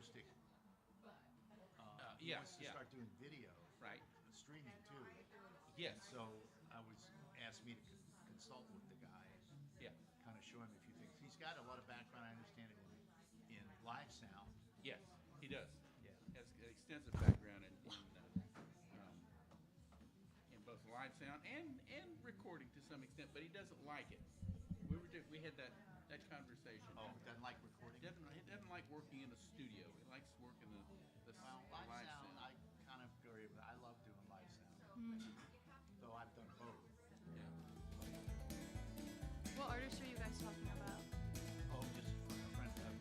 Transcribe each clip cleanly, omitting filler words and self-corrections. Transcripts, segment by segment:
acoustic. He Yeah, wants to yeah. start doing video, Right. streaming too. Yes. And so I was asked me to consult with the guy and Yeah. kind of show him a few things. He's got a lot of background, I understand it, in live sound. Yes, he does. Yeah. Has an extensive background um, in both live sound and recording to some extent, but he doesn't like it. We had that conversation. Oh, doesn't like recording? He doesn't like working in a studio. He likes working the Well, live sound, I kind of agree with. I love doing live sound, though I've done both. Yeah. What artists are you guys talking about? Oh, just for a friend of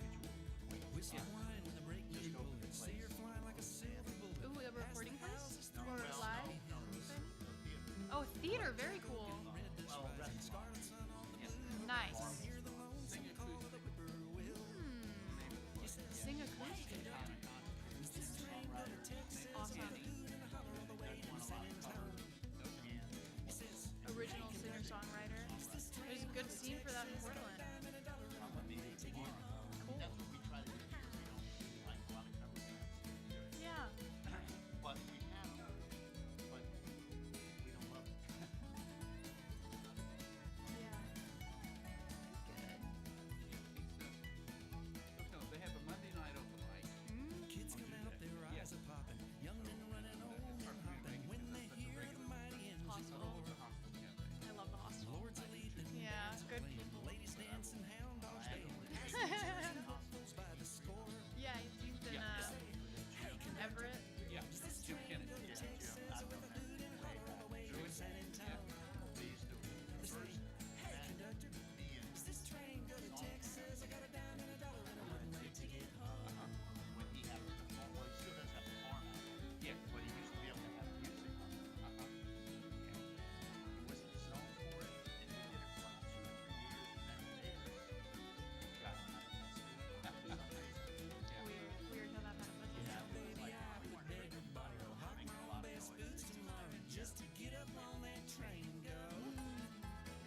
Whistle wine in the break Just go to the see her place. fly like a silver bullet. Ooh, a recording place? No, Or well, live? no, the theater. Oh, theater, very cool. Well, restaurant. Nice. Sing acoustic. Sing acoustic. Awesome. Original singer-songwriter. There's a good scene for that in Portland. Cool. That's what we try to do here. We don't like a lot of cover bands. Yeah. But we have them, but we don't love them. Yeah. Good. No, they have a Monday night open mic. Kids come out, their eyes are popping. Young men running, old men hopping. When they hear the mighty engines Hostel. roar. I love the hostel. Lords of Legion, Yeah, good. ladies dancing, hound dogs dancing. By the score. Yeah, you've been Everett. Yeah, Jim Kennett. Yeah, Jim, I've done that way back. Really? Yeah. They used to first me and This train go to Texas. I got a dime and a dollar and a one-way ticket home. when he had the farm, well, he still does have the farm out there, Yeah. but he used to be able to have music on it. Uh-huh. And he wasn't zoned for it, and he did it for like 2 or 3 years, and then got manifested. It was amazing. Weird how that happens. Yeah, it was like we weren't making a lot of noise. Just to get up on that train go.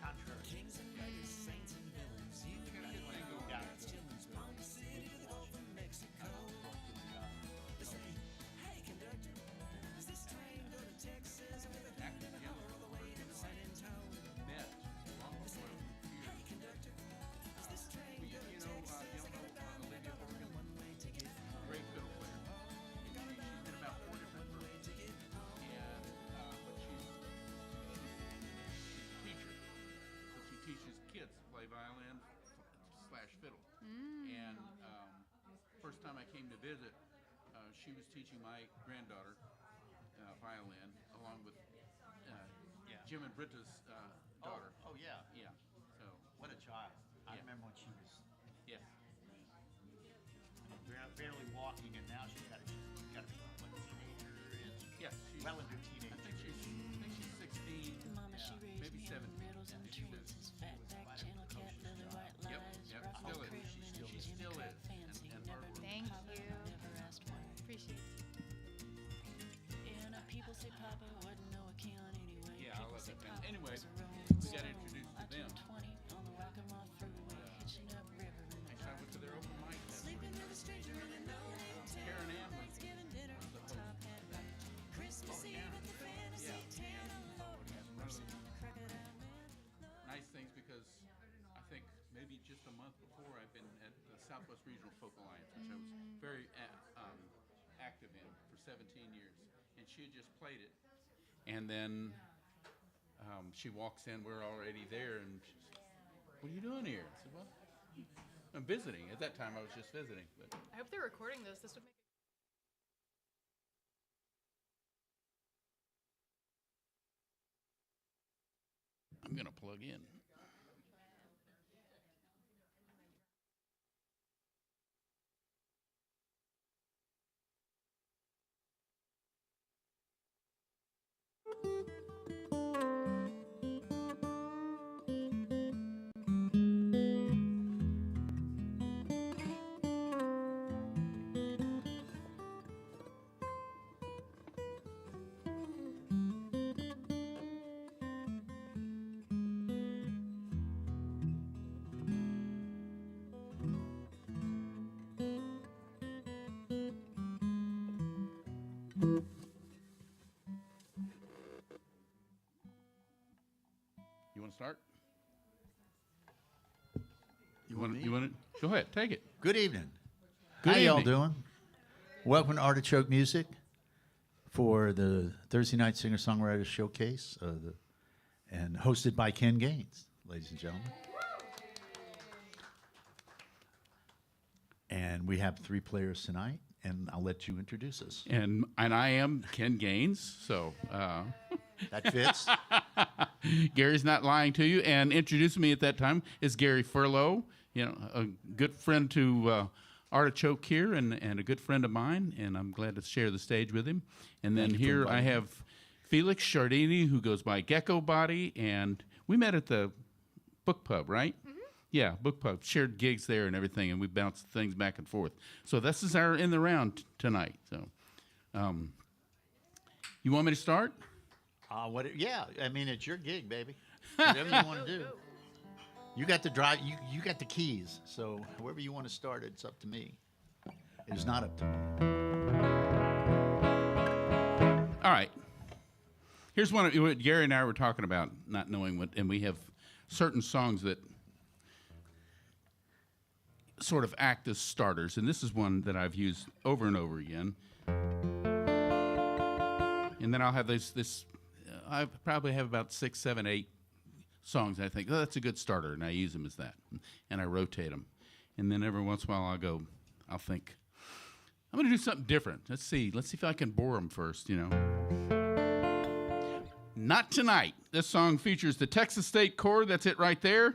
Contrary. Kings and beggars, saints and villains. You and me, Yeah. chillins. Palm City to the Gulf of Mexico. They say, hey conductor, does this train go to Texas? With a Actor Jim all the way to San Antonio. met long before I moved here. Hey conductor, does this train Well, go to you know Olivia Morgan, one-way ticket? great fiddle player. She's been about 4 different groups. And but she's a teacher, so she teaches kids to play violin / fiddle. And first time I came to visit, she was teaching my granddaughter violin along with Jim and Britta's daughter. Oh, yeah. Yeah. So What a child. I Yeah. remember when she was yeah. barely walking, and now she's got to be like a teenager. Yeah. She's, Well into I teenager. think she's 16. Mama, she raised maybe me 17. on riddles and She says- trances, fatback, channel cat, lily white Yep, lies, yep, Ruffles, still is. cream, She and still a is. Jimmy Still Crack is. fancy, And never hard work. Thank Papa, you. never asked why. Appreciate it. And people say Papa wasn't no account anyway. Yeah, I People love say that band. Papa Anyway, was a rolling we got stone. introduced to I them. turned 20 on the Waccamaw freeway, hitching up river in the Actually, I went to their open mic. Sleeping with a stranger in a no-name town. Karen Ann was Thanksgiving dinner the with host. top hat back. Christmas Eve at the Fantasy Yeah. Town. One of the Crocodile Man. nice things because I think maybe just a month before I've been at the Southwest Regional Folk Alliance, which I was very active in for 17 years, and she had just played it, and then she walks in, we're already there, and she says, "What are you doing here?" I said, "Well, I'm visiting." At that time, I was just visiting, but I hope they're recording this. This would make I'm gonna plug in. You want to start? You want You want to? Go ahead, take it. Good evening. Good How y'all evening. doing? Welcome to Artichoke Music for the Thursday Night Singer-Songwriters Showcase, and hosted by Ken Gaines, ladies and gentlemen. And we have 3 players tonight, and I'll let you introduce us. And I am Ken Gaines, so That fits. Gary's not lying to you. And introducing me at that time is Gary Furlow, you know, a good friend to Artichoke here, and a good friend of mine, and I'm glad to share the stage with him. And then here I have Felix Chardini, who goes by geckoBody, and we met at the book pub, right? Mm-hmm. Yeah, book pub. Shared gigs there and everything, and we bounced things back and forth. So this is our in the round tonight. So, you want me to start? Yeah, I mean, it's your gig, baby. Whatever you want to do. You got the drive. You got the keys. So wherever you want to start, it's up to me. It is not up to me. All right. Here's one of what Gary and I were talking about, not knowing what, and we have certain songs that sort of act as starters, and this is one that I've used over and over again. And then I'll have this. I probably have about 6, 7, 8 songs. I think, oh, that's a good starter, and I use them as that, and I rotate them. And then every once in a while, I'll think, I'm going to do something different. Let's see if I can bore them first, you know. Not tonight. This song features the Texas State chord. That's it right there.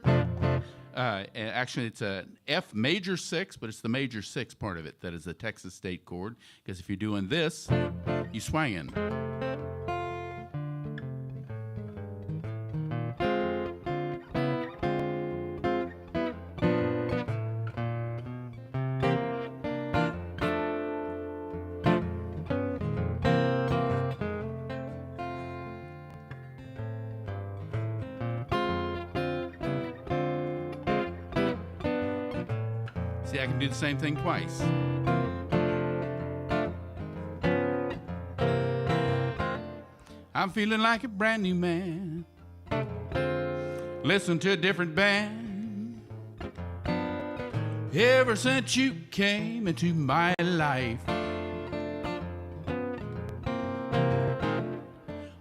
Actually, it's a F major 6, but it's the major 6 part of it that is the Texas State chord. Because if you're doing this, you swanging. See, I can do the same thing twice. I'm feeling like a brand new man. Listen to a different band. Ever since you came into my life,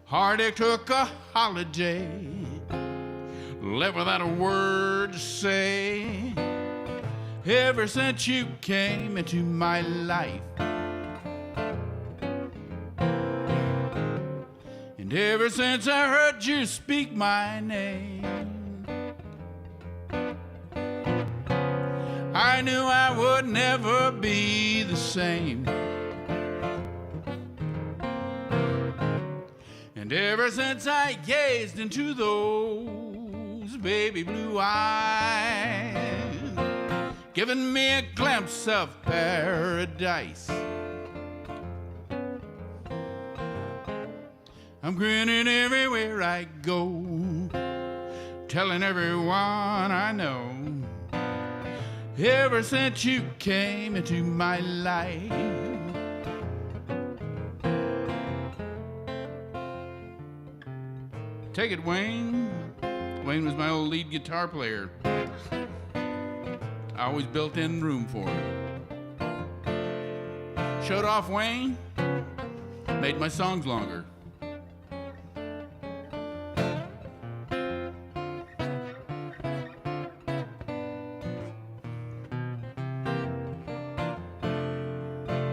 heartache took a holiday. Left without a word to say. Ever since you came into my life, and ever since I heard you speak my name, I knew I would never be the same. And ever since I gazed into those baby blue eyes, giving me a glimpse of paradise, I'm grinning everywhere I go, telling everyone I know, ever since you came into my life. Take it, Wayne. Wayne was my old lead guitar player. I always built in room for him. Showed off Wayne, made my songs longer.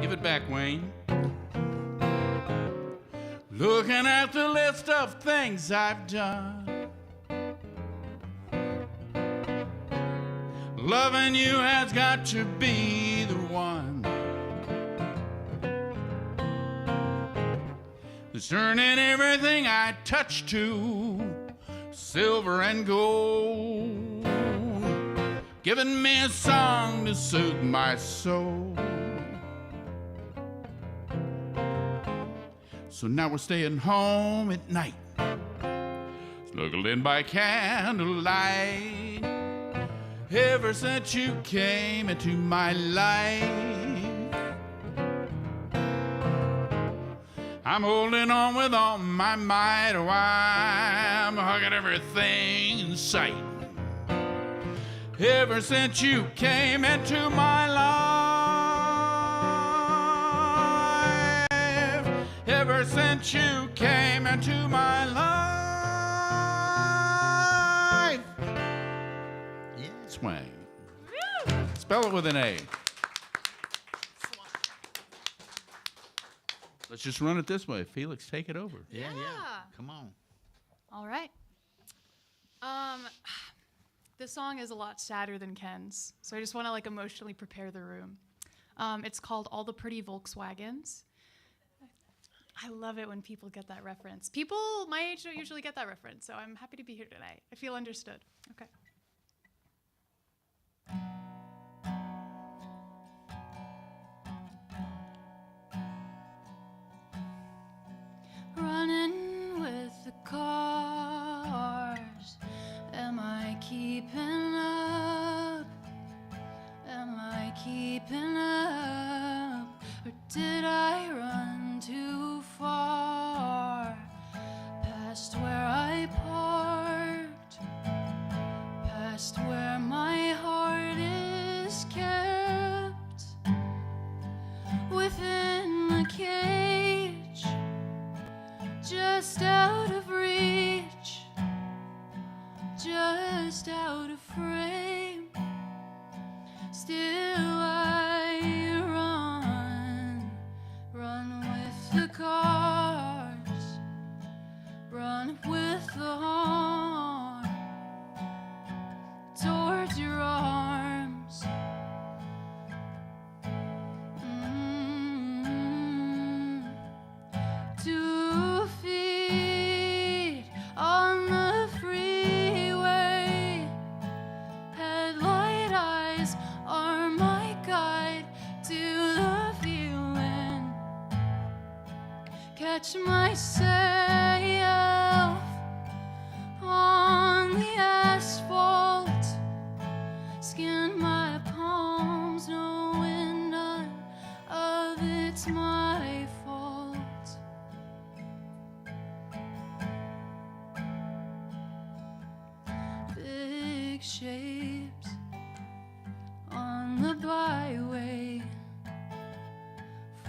Give it back, Wayne. Looking at the list of things I've done, loving you has got to be the one that's turning everything I touch to silver and gold, giving me a song to soothe my soul. So now we're staying home at night, snuggled in by candlelight. Ever since you came into my life, I'm holding on with all my might. Oh, I'm hugging everything in sight. Ever since you came into my life, ever since you came into my life. Yeah. Swang. Spell it with an A. Let's just run it this way. Felix, take it over. Yeah. Yeah. Come on. All right. This song is a lot sadder than Ken's, so I just want to like emotionally prepare the room. It's called All the Pretty Volkswagens. I love it when people get that reference. People my age don't usually get that reference, so I'm happy to be here tonight. I feel understood. Okay. Running with the cars. Am I keeping up? Am I keeping up? Or did I run too far? Past where I parked. Past where my heart is kept. Within the cage. Just out of reach, just out of frame. Still I run with the cars, run with the horn, towards your arms. To feet on the freeway. Headlight eyes are my guide to the feeling. Catch myself on the asphalt. Skin my palms, knowing none of it's my fault. Big shapes on the byway.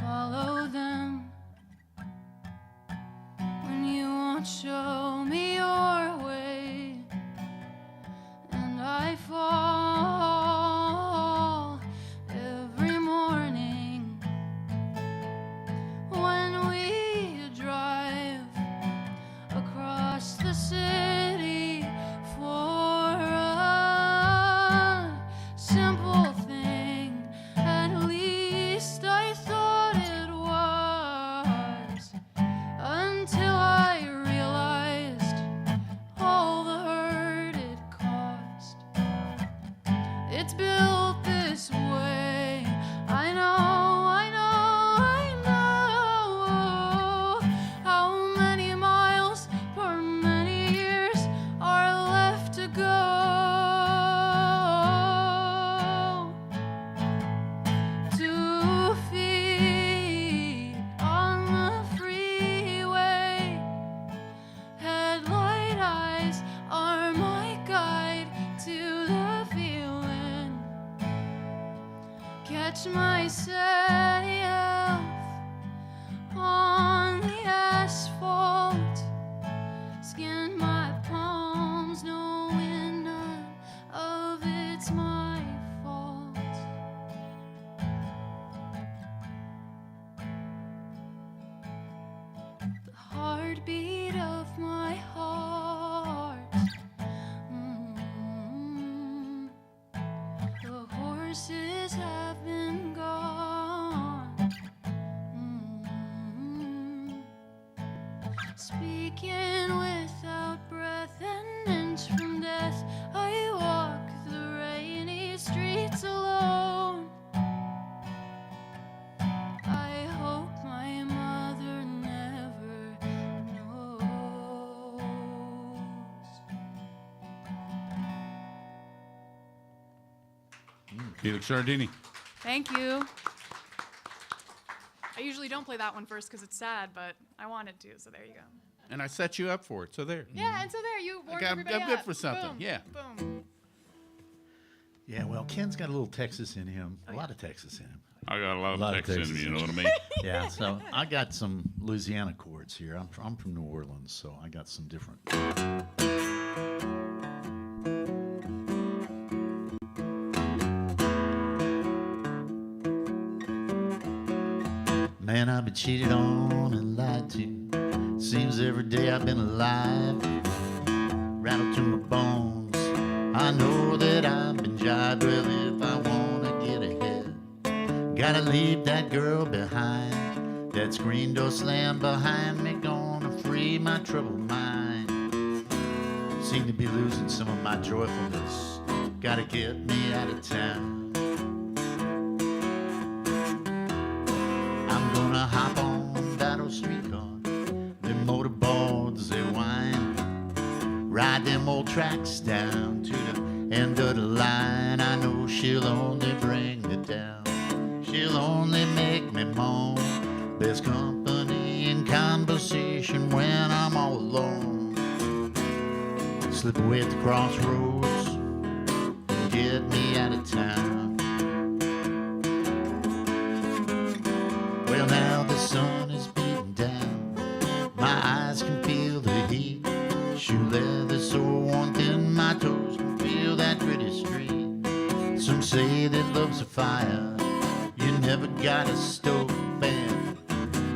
Follow them when you won't show me your way. And I fall every morning when we drive across the city for a simple thing. At least I thought it was, until I realized all the hurt it caused. It's built this way. I know, I know, I know. How many miles for many years are left to go? 2 feet on the freeway. Headlight eyes are my guide to the feeling. Catch myself on the asphalt. Skin my palms, knowing none of it's my fault. The heartbeat of my heart. The horses have been gone. Speaking without breath, an inch from death, I walk the rainy streets alone. I hope my mother never knows. Felix Sardini. Thank you. I usually don't play that one first because it's sad, but I wanted to, so there you go. And I set you up for it, so there. Yeah, and so there, you warmed I'm everybody good up. for something, Boom, yeah. Boom. Yeah, well, Ken's got a little Texas in him, a lot of Texas in him. I got a lot Lot of of Texas in Texas me, you know in what I mean? Yeah, so I got some Louisiana chords here. I'm from New Orleans, so I got some different. Man, I've been cheated on and lied to. Seems every day I've been alive. Rattled to my bones. I know that I've been jived. Well, if I wanna get ahead, gotta leave that girl behind. That screen door slammed behind me. Gonna free my troubled mind. Seem to be losing some of my joyfulness. Gotta get me out of town. I'm gonna hop on Battle Streetcar. Them motorboards, they whine. Ride them old tracks down to the end of the line. I know she'll only bring me down. She'll only make me moan. Best company in conversation when I'm all alone. Slip away at the crossroads and get me out of town. Well, now the sun is beating down. My eyes can feel the heat. Shoe leather so worn thin, my toes can feel that gritty street. Some say that love's a fire, you never gotta stoke fan.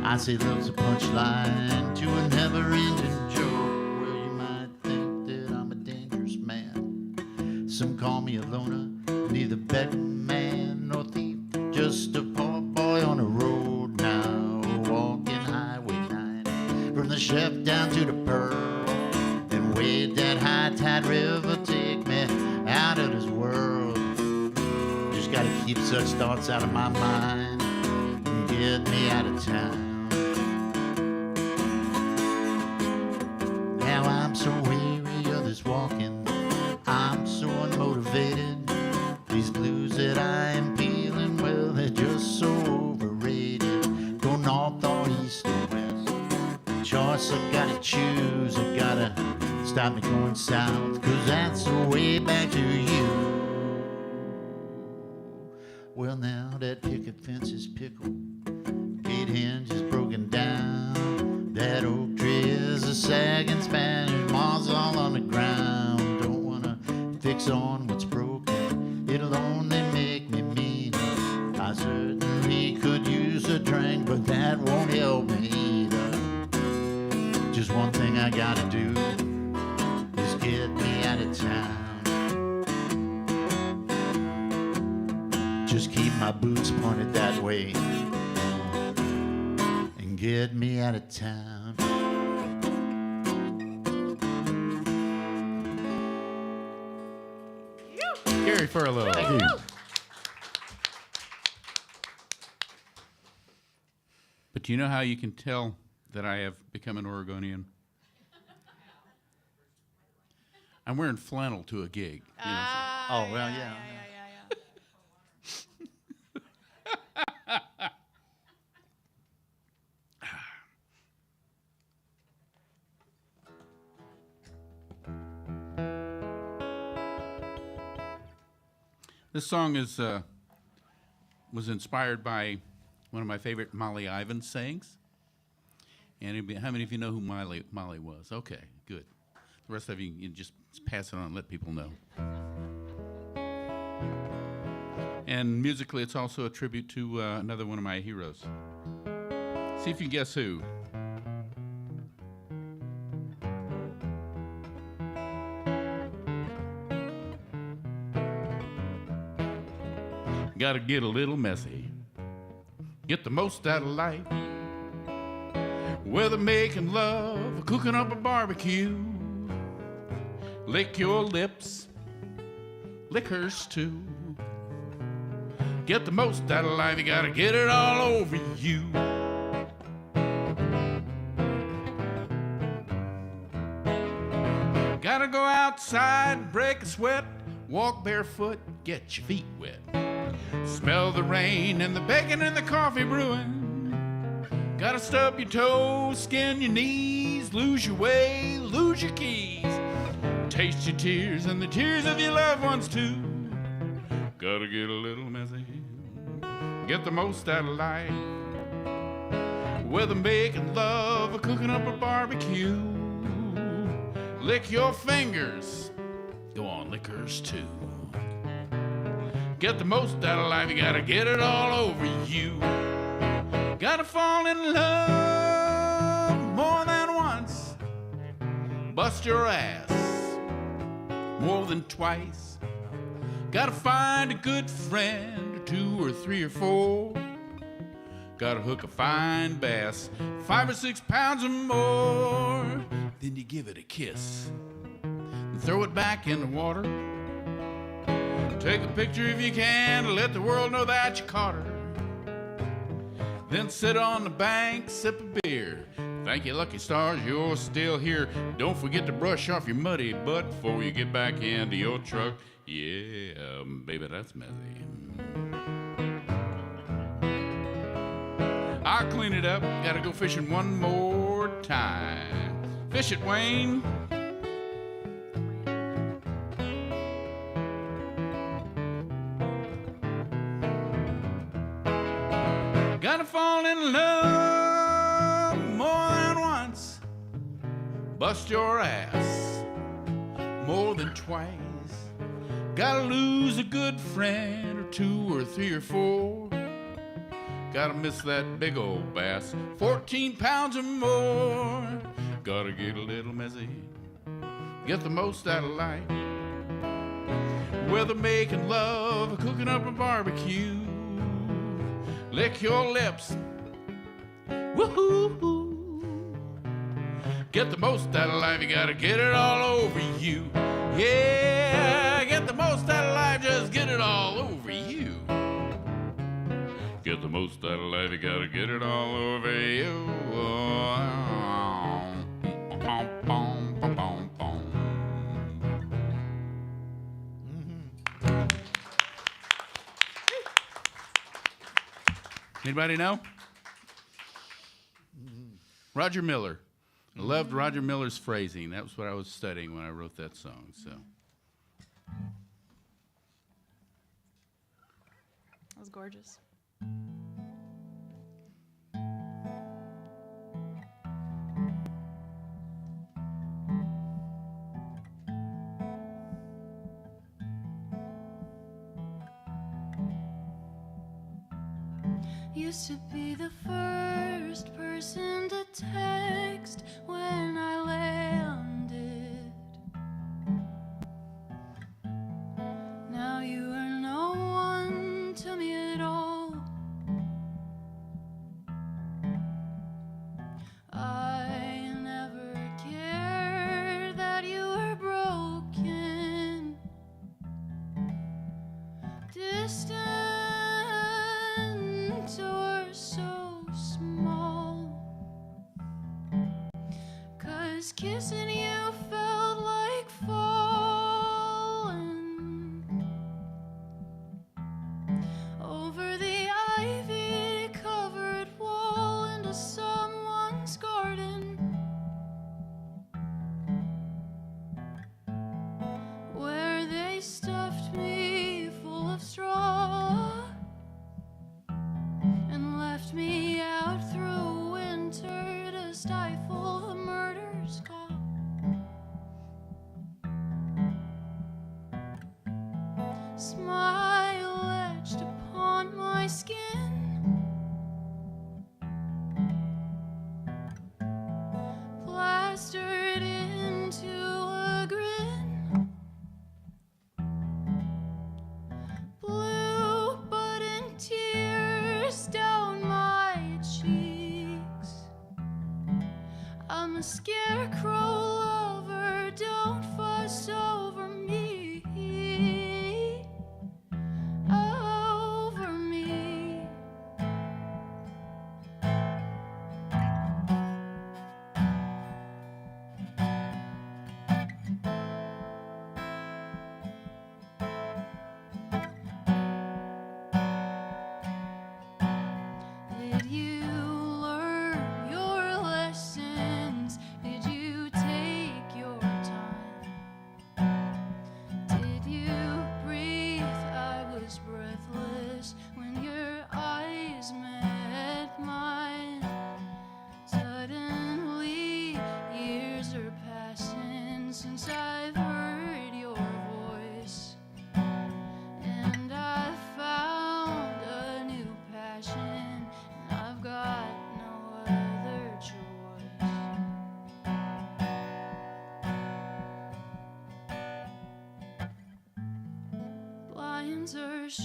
I say love's a punchline to a never-ending joke. Well, you might think that I'm a dangerous man. Some call me a loner, neither beggar man nor thief, just a poor boy on the road now, walking Highway 9 from the chef down to the Pearl. And wade that high tide river, take me out of this world. Just gotta keep such thoughts out of my mind and get me out of town. Now I'm so weary of this walking, I'm so unmotivated. These blues that I am feeling, well, they're just so overrated. Go north or east or west, choice I gotta choose. I gotta stop me going south, 'cause that's the way back to you. Well, now that picket fence is pickled, gate hinge is broken down. That oak tree is a sagging Spanish moss all on the ground. Don't wanna fix on what's broken, it'll only make me meaner. I certainly could use a drink, but that won't help me either. Just one thing I gotta do is get me out of town. Just keep my boots pointed that way and get me out of town. Gary Furlow. Thank you. But do you know how you can tell that I have become an Oregonian? I'm wearing flannel to a gig. You know, so- Oh, well, yeah. This song is was inspired by one of my favorite Molly Ivins sayings. And how many of you know who Molly was? Okay, good. The rest of you, you just pass it on and let people know. And musically, it's also a tribute to another one of my heroes. See if you can guess who. Gotta get a little messy, get the most out of life. Whether making love or cooking up a barbecue, lick your lips, lick hers too. Get the most out of life, you gotta get it all over you. Gotta go outside, break a sweat, walk barefoot, get your feet wet. Smell the rain and the bacon and the coffee brewing. Gotta stub your toes, skin your knees, lose your way, lose your keys. Taste your tears and the tears of your loved ones too. Gotta get a little messy, get the most out of life. Whether making love or cooking up a barbecue, lick your fingers, go on, liquors too. Get the most out of life, you gotta get it all over you. Gotta fall in love more than once, bust your ass more than twice. Gotta find a good friend or 2 or 3 or 4. Gotta hook a fine bass, 5 or 6 pounds or more. Then you give it a kiss and throw it back in the water. Take a picture if you can to let the world know that you caught her. Then sit on the bank, sip a beer. Thank you, lucky stars, you're still here. Don't forget to brush off your muddy butt before you get back into your truck. Yeah, baby, that's messy. I'll clean it up. Gotta go fishing one more time. Fish it, Wayne. Gotta fall in love more than once, bust your ass more than twice. Gotta lose a good friend or 2 or 3 or 4. Gotta miss that big old bass, 14 pounds or more. Gotta get a little messy, get the most out of life. Whether making love or cooking up a barbecue, lick your lips, woohoo. Get the most out of life, you gotta get it all over you. Yeah, get the most out of life, just get it all over you. Get the most out of life, you gotta get it all over you. Anybody know? Roger Miller. I loved Roger Miller's phrasing. That was what I was studying when I wrote that song. So That was gorgeous. Used to be the first person to text when I landed. Now you are no one to me at all. I never cared that you were broken, distant, or so small. 'Cause kissing you felt like falling over the ivy-covered wall into someone's garden, where they stuffed me full of straw and left me out through winter to stifle the murder's call. Smile etched upon my skin, plastered into a grin. Blue button tears down my cheeks. I'm a scarecrow lover, don't fuss over me. Over me. Did you learn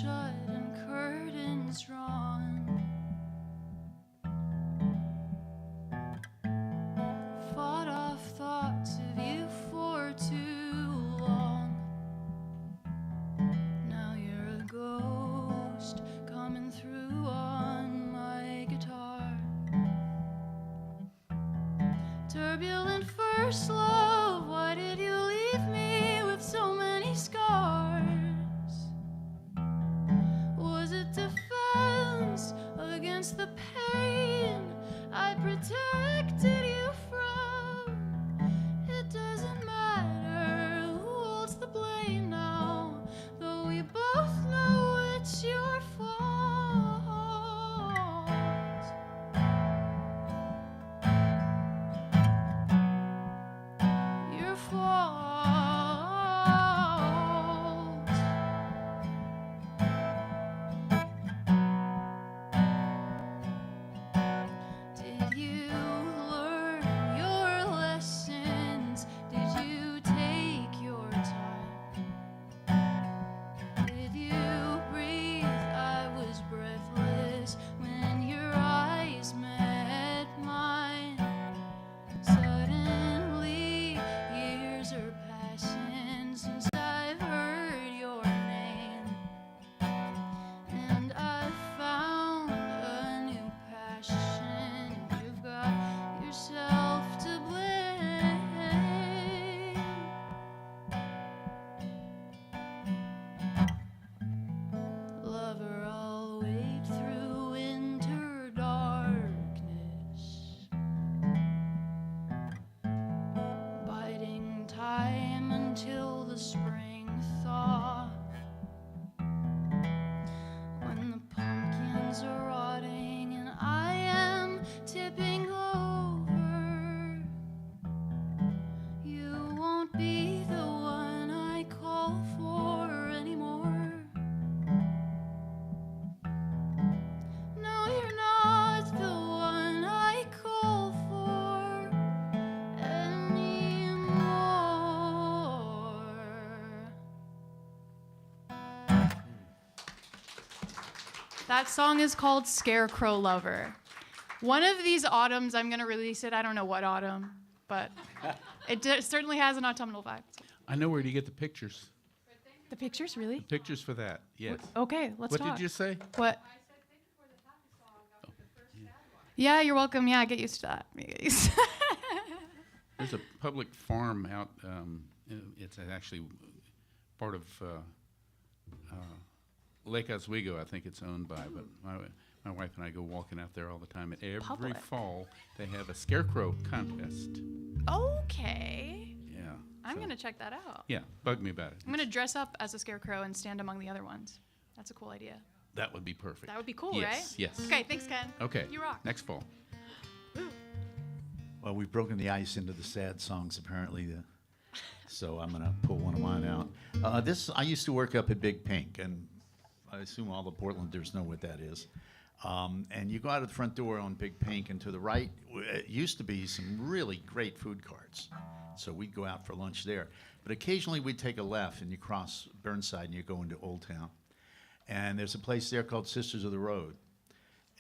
shut and curtains drawn. Fought off thoughts of you for too long. Now you're a ghost coming through on my guitar. Turbulent first love, why did you leave me with so many scars? Was it defense against the pain I protected you from? It doesn't matter who holds the blame now, though we both know it's your fault. Your fault. Did you learn your lessons? Did you take your time? Did you breathe? I was breathless when your eyes met mine. Suddenly, years are passing since I've heard your name, and I've found a new passion. You've got yourself to blame. Lover, I'll wait through winter darkness, biding time until the spring thaw. When the pumpkins are rotting and I am tipping over, you won't be the one I call for anymore. No, you're not the one I call for anymore. That song is called Scarecrow Lover. One of these autumns, I'm going to release it. I don't know what autumn, but it certainly has an autumnal vibe. I know where to get the pictures. The pictures, really? Pictures for that, yes. Okay, let's What talk. did you say? What? Yeah, you're welcome. Yeah, get used to that. Get used to There's a public farm out, it's actually part of Lake Oswego, I think it's owned by, but my wife and I go walking out there all the time, and every Public. fall they have a scarecrow contest. Okay. Yeah. I'm so- going to check that out. Yeah, bug me about it. I'm going to dress up as a scarecrow and stand among the other ones. That's a cool idea. That would be perfect. That would be cool, yes, right? Yes. Okay, thanks, Ken. Okay. You rock. Next fall. Well, we've broken the ice into the sad songs, apparently. So I'm going to pull one of mine out. I used to work up at Big Pink, and I assume all the Portlanders know what that is. And you go out of the front door on Big Pink, and to the right, it used to be some really great food carts. So we'd go out for lunch there. But occasionally we'd take a left, and you cross Burnside, and you go into Old Town. And there's a place there called Sisters of the Road.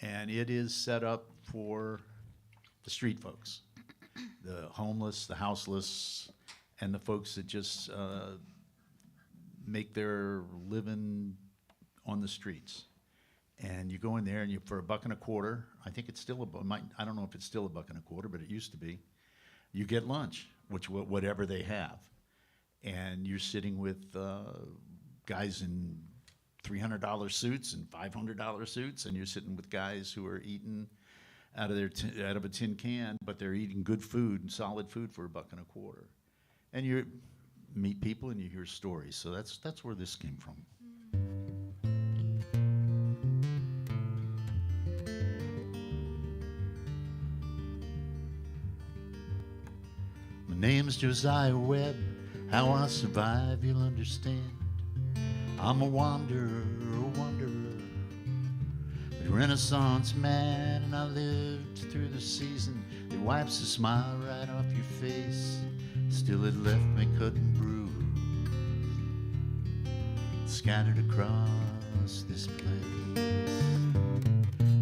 And it is set up for the street folks, the homeless, the houseless, and the folks that just make their living on the streets. And you go in there, and you for $1.25, I think it's still I don't know if it's still $1.25, but it used to be. You get lunch, whatever they have, and you're sitting with guys in $300 suits and $500 suits, and you're sitting with guys who are eating out of a tin can, but they're eating good food and solid food for $1.25. And you meet people and you hear stories. So that's where this came from. My name's Josiah Webb. How I survive, you'll understand. I'm a wanderer, but Renaissance man, and I lived through the season that wipes the smile right off your face. Still it left me cut and bruised, scattered across across this place.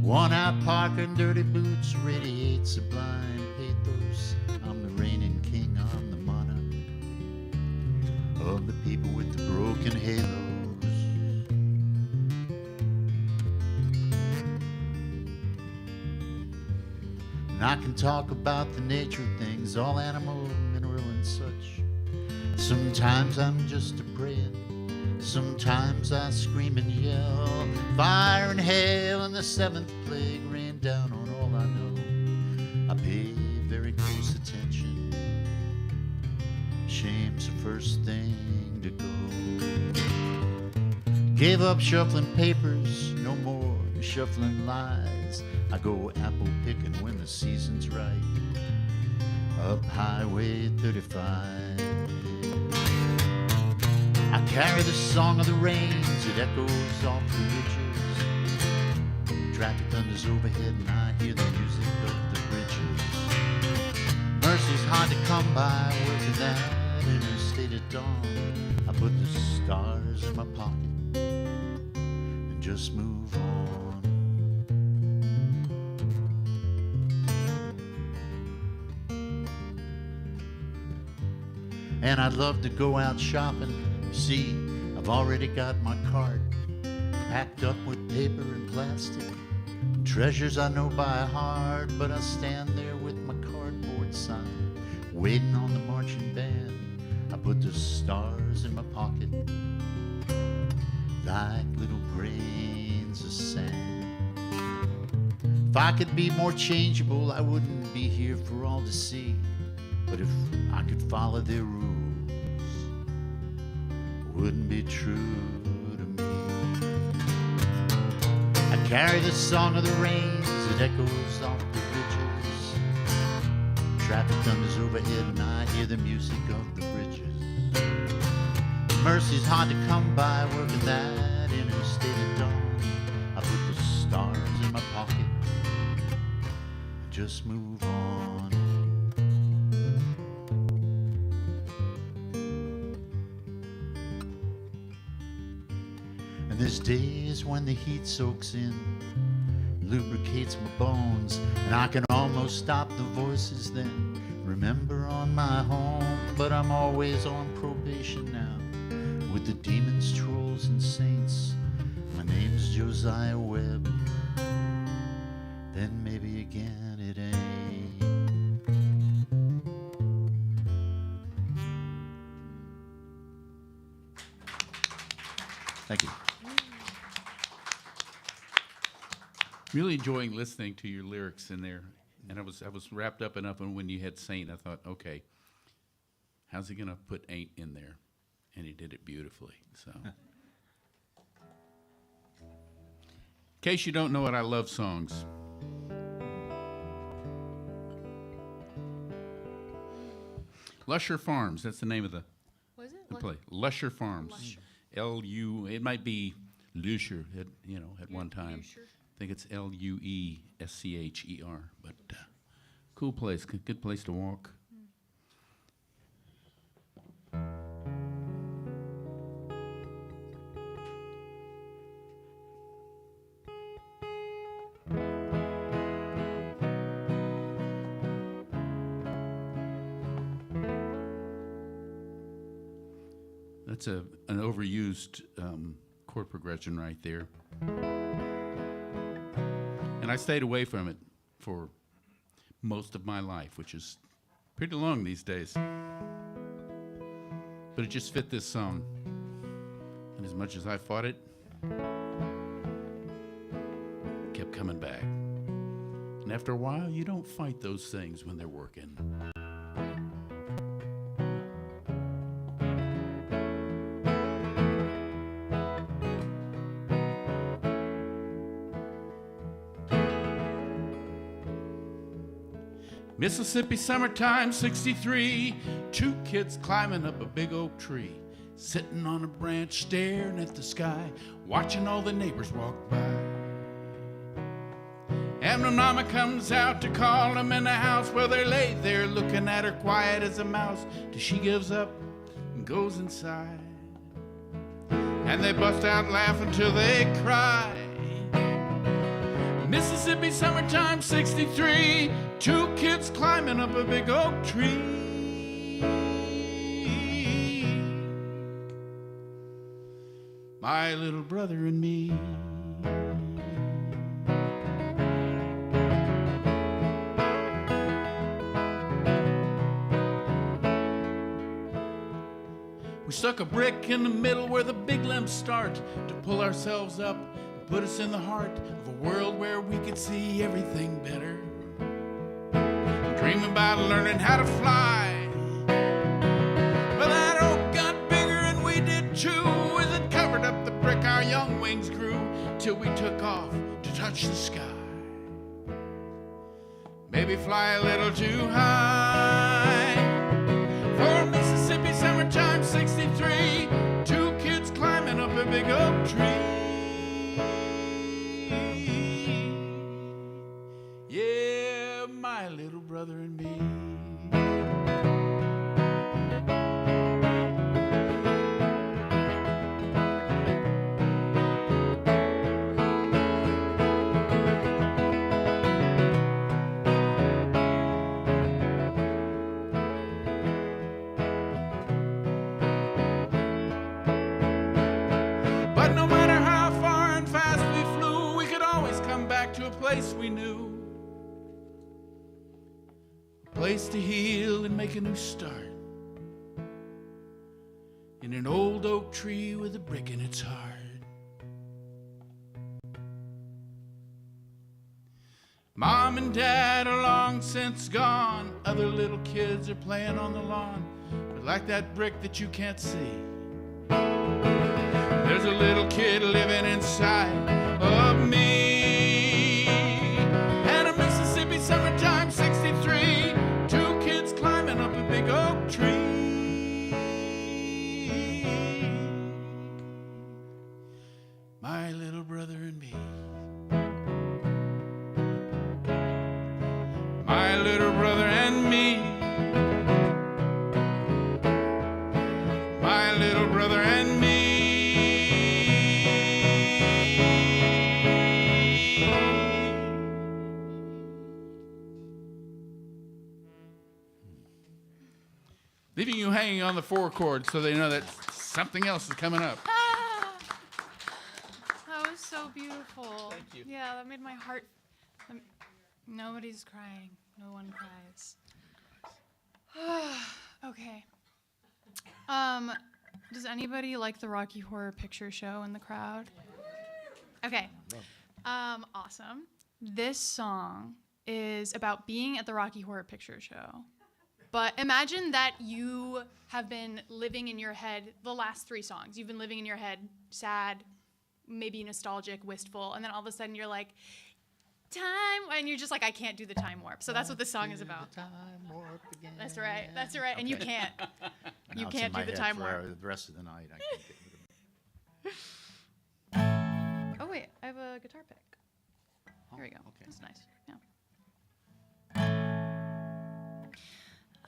Worn-out parker and dirty boots radiate sublime pathos. I'm the reigning king, I'm the monarch of the people with the broken halos. And I can talk about the nature of things, all animal, mineral, and such. Sometimes I'm just a praying, sometimes I scream and yell. Fire and hail and the seventh plague rain down on all I know. I pay very close attention. Shame's the first thing to go. Gave up shuffling papers, no more shuffling lies. I go apple picking when the season's right, up Highway 35. I carry the song of the rains, it echoes off the ridges. Traffic thunders overhead and I hear the music of the bridges. Mercy's hard to come by, working that interstate at dawn. I put the stars in my pocket and just move on. And I'd love to go out shopping. See, I've already got my cart packed up with paper and plastic, treasures I know by heart. But I stand there with my cardboard sign, waiting on the marching band. I put the stars in my pocket like little grains of sand. If I could be more changeable, I wouldn't be here for all to see. But if I could follow their rules, wouldn't be true to me. I carry the song of the rains, it echoes off the ridges. Traffic thunders overhead and I hear the music of the bridges. Mercy's hard to come by, working that interstate at dawn. I put the stars in my pocket and just move on. There's days when the heat soaks in, lubricates my bones, and I can almost stop the voices then, remember on my home. But I'm always on probation now, with the demons, trolls, and saints. My name's Josiah Webb, then maybe again it ain't. Thank you. Really enjoying listening to your lyrics in there, and I was wrapped up enough. And when you had "Saint," I thought, okay, how's he gonna put "ain't" in there? And he did it beautifully. So, in case you don't know it, I love songs. Lusher Farms. That's the name of the Was it? play. Lusher Farms. L-U. It might be Lusher. At one time. I think it's Luescher, but cool place, good place to walk. That's an overused chord progression right there. And I stayed away from it for most of my life, which is pretty long these days. But it just fit this song. And as much as I fought it, it kept coming back. And after a while, you don't fight those things when they're working. Mississippi summertime, 63. 2 kids climbing up a big oak tree, sitting on a branch, staring at the sky, watching all the neighbors walk by. And when mama comes out to call them in the house, well, they lay there looking at her quiet as a mouse, till she gives up and goes inside. and they bust out laughing till they cry. Mississippi summertime 63, 2 kids climbing up a big oak tree. My little brother and me. We stuck a brick in the middle where the big limbs start to pull ourselves up and put us in the heart of a world where we could see everything better. Dream about learning how to fly. Well, that oak got bigger and we did too, as it covered up the brick our young wings grew, till we took off to touch the sky. Maybe fly a little too high. For Mississippi summertime 63, 2 kids climbing up a big oak tree. Yeah, my little brother and me. But no matter how far and fast we flew, we could always come back to a place we knew. A place to heal and make a new start. In an old oak tree with a brick in its heart. Mom and Dad are long since gone. Other little kids are playing on the lawn. But like that brick that you can't see, there's a little kid living inside of me. And a Mississippi summertime 63, 2 kids climbing up a big oak tree. My little brother and me. My little brother and me. My little brother and me. Leaving you hanging on the 4 chords so they know that something else is coming up. Ah! That was so beautiful. Thank you. Yeah, that made my heart. Nobody's crying. No one cries. Okay. Does anybody like the Rocky Horror Picture Show in the crowd? Okay. Awesome. This song is about being at the Rocky Horror Picture Show. But imagine that you have been living in your head the last 3 songs. You've been living in your head, sad, maybe nostalgic, wistful, and then all of a sudden you're like, time, and you're just like, I can't do the time warp. So that's what this song is about. Time warp again. That's right. That's right. And you Okay. can't. You Now it's can't in my do the head time forever. warp. The rest of the night, I can't get rid of it. Oh wait, I have a guitar pick. Here we go. Okay. That's nice. Yeah.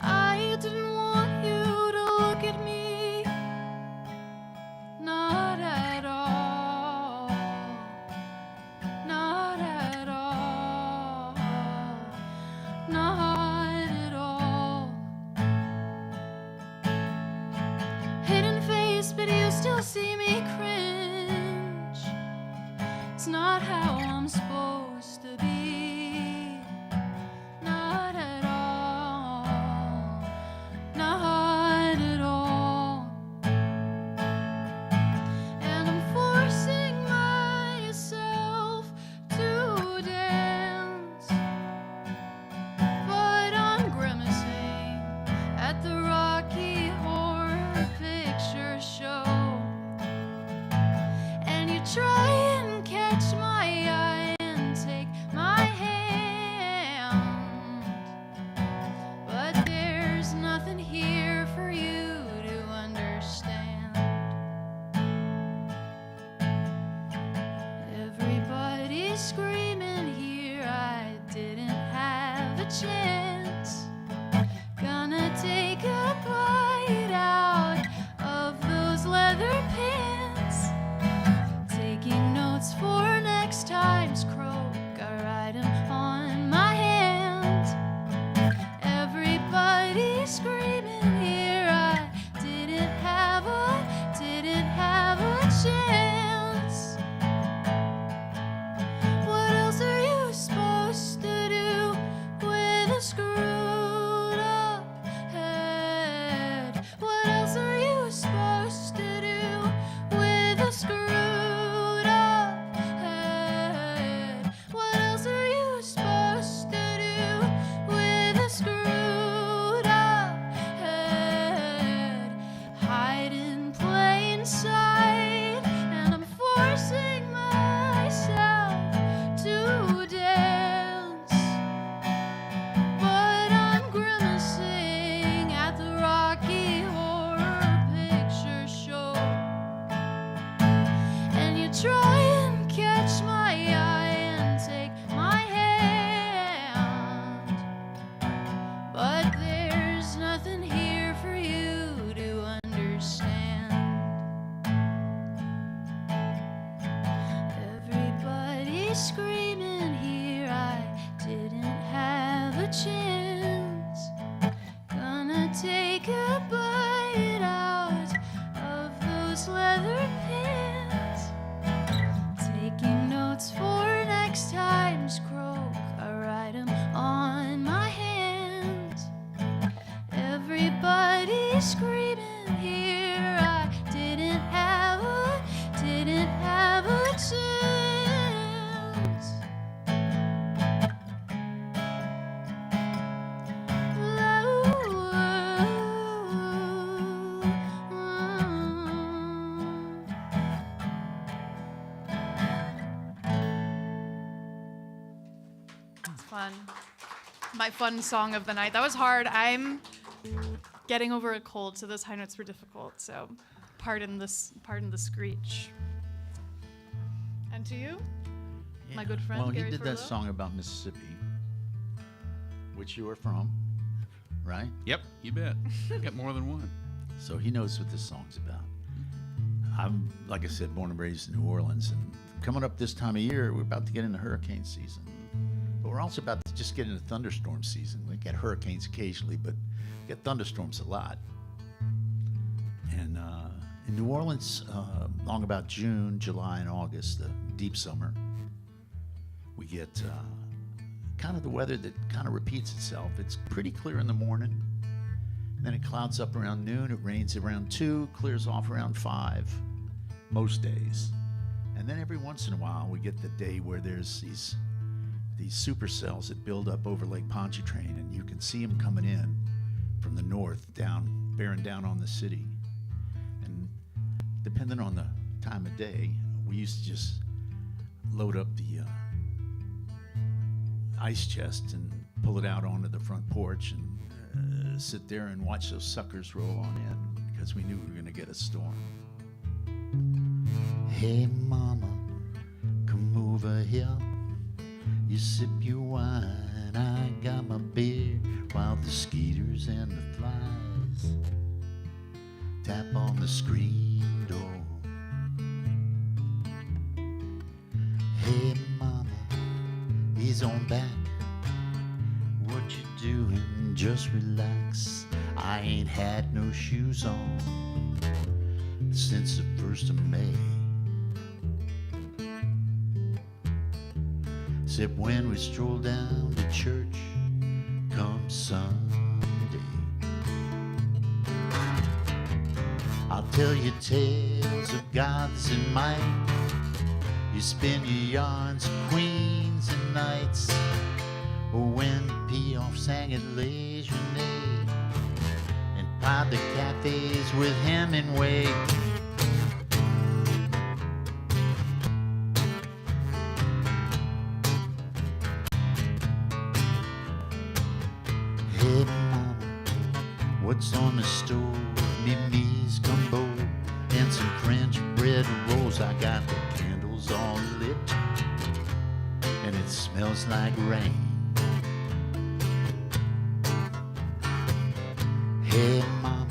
I didn't want you to look at me, not at all, not at all, not at all. Hidden face, but you still see me cringe. It's not how I'm supposed to be, not at all, not at all. And I'm forcing myself to dance, but I'm grimacing at the Rocky Horror Picture Show. And you try and catch my eye and take my hand, but there's nothing here for you to understand. Everybody's screaming here, I didn't have a chance. Gonna take a bite out of those leather pants. my fun song of the night. That was hard. I'm getting over a cold, so those high notes were difficult. So pardon the screech. And to you, my good friend. Well, he Gary did that Furlow. song about Mississippi, which you are from, right? Yep, you bet. Got more than one. So he knows what this song's about. I'm, like I said, born and raised in New Orleans, and coming up this time of year, we're about to get into hurricane season. But we're also about to just get into thunderstorm season. We get hurricanes occasionally, but we get thunderstorms a lot. And in New Orleans, along about June, July, and August, the deep summer, we get kind of the weather that kind of repeats itself. It's pretty clear in the morning. Then it clouds up around noon, it rains around 2, clears off around 5, most days. And then every once in a while, we get the day where there's these supercells that build up over Lake Pontchartrain, and you can see them coming in from the north, bearing down on the city. And depending on the time of day, we used to just load up the ice chest and pull it out onto the front porch and sit there and watch those suckers roll on in, because we knew we were going to get a storm. Hey mama, come over here. You sip your wine, I got my beer, while the skeeters and the flies tap on the screen door. Hey mama, he's on back. What you doing? Just relax. I ain't had no shoes on since the 1st of May. Except when we stroll down to church come Sunday. I'll tell you tales of gods and might. You spin your yarns of queens and knights. When Piaf sang at Les Journées and plied the cafes with Hemingway. Hey mama, what's on the stove? Mimi's gumbo and some French bread rolls. I got the candles all lit and it smells like rain. Hey mama,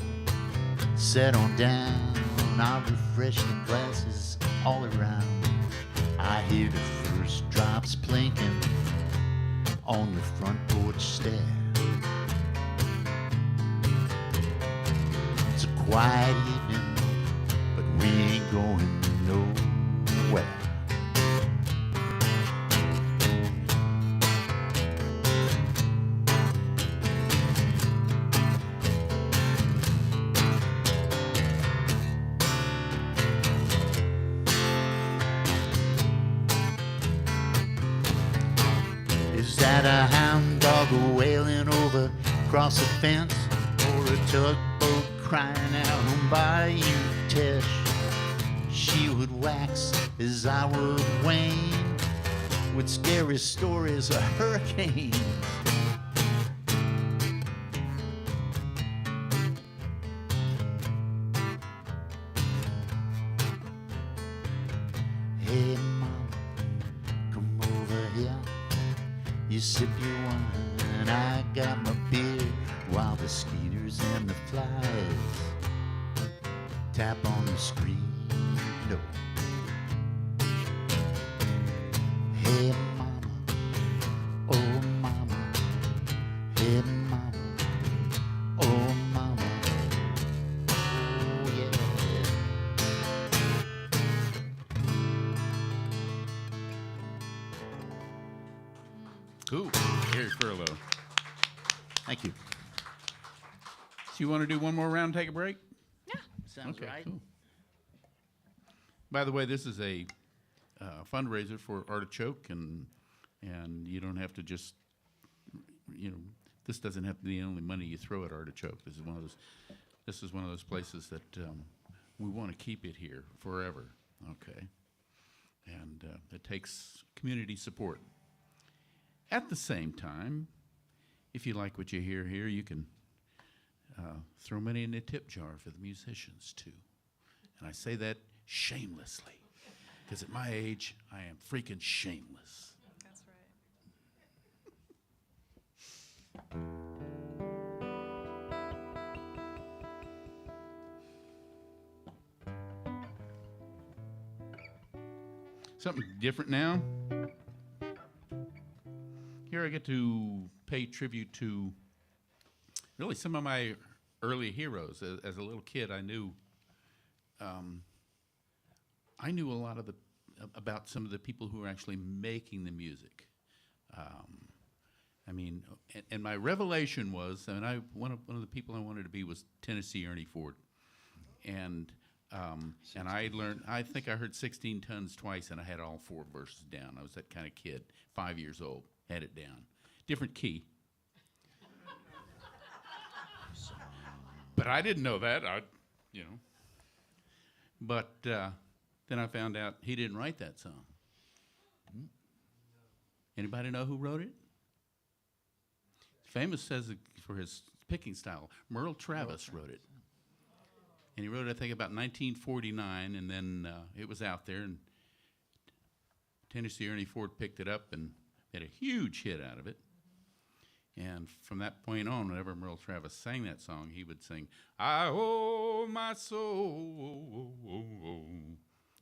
set on down, I'll refresh the glasses all around. I hear the first drops plinking on the front porch stair. It's a quiet evening, but we ain't going nowhere. Is that a hound dog wailing over across the fence, or a tugboat crying out on Bayou Teche? She would wax as I would wane with scary stories of hurricanes. Hey mama, come over here. You sip your wine, I got my beer, while the skeeters and the flies tap on the screen door. Hey mama, oh mama, hey mama, oh mama, oh yeah. Cool. Gary Furlow. Thank you. So you want to do one more round, take a break? Sounds Okay, right. cool. By the way, this is a fundraiser for Artichoke, and you don't have to just, this doesn't have to be the only money you throw at Artichoke. This is one of those places that we want to keep it here forever. Okay, and it takes community support. At the same time, if you like what you hear here, you can throw money in the tip jar for the musicians, too. And I say that shamelessly, because at my age, I am freaking shameless. That's right. Something different now. Here I get to pay tribute to really some of my early heroes. As a little kid, I knew a lot of about some of the people who were actually making the music. And my revelation was, one of the people I wanted to be was Tennessee Ernie Ford, and I learned. I think I heard 16 Tons twice, and I had all 4 verses down. I was that kind of kid, 5 years old, had it down. Different key. But I didn't know that. But then I found out he didn't write that song. Anybody know who wrote it? Famous for his picking style. Merle Travis wrote it. And he wrote it, I think, about 1949, and then it was out there, and Tennessee Ernie Ford picked it up and made a huge hit out of it. And from that point on, whenever Merle Travis sang that song, he would sing, I owe my soul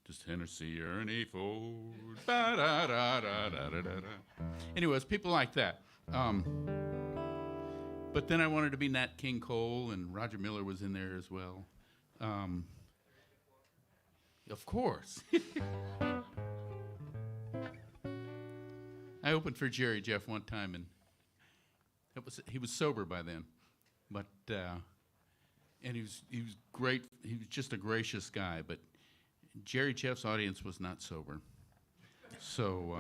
to Tennessee Ernie Ford. Ba-da-da-da-da-da-da. Anyways, people like that. But then I wanted to be Nat King Cole, and Roger Miller was in there as well. Of course. I opened for Jerry Jeff one time, and he was sober by then, but and he was great. He was just a gracious guy. But Jerry Jeff's audience was not sober, so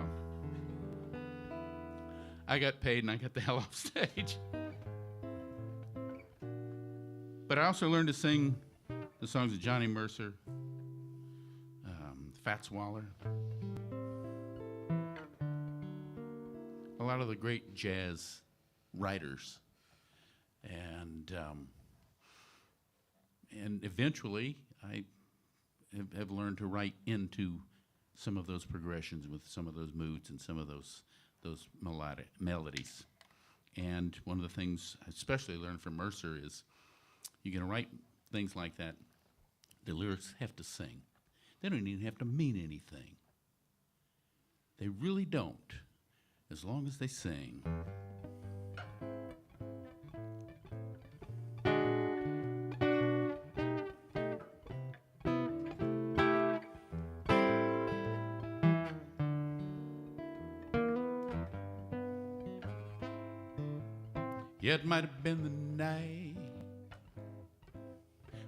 I got paid and I got the hell off stage. But I also learned to sing the songs of Johnny Mercer, Fats Waller, a lot of the great jazz writers, and eventually I have learned to write into some of those progressions with some of those moods and some of those melodies. And one of the things I especially learned from Mercer is you're going to write things like that. The lyrics have to sing. They don't even have to mean anything. They really don't, as long as they sing. It might have been the night,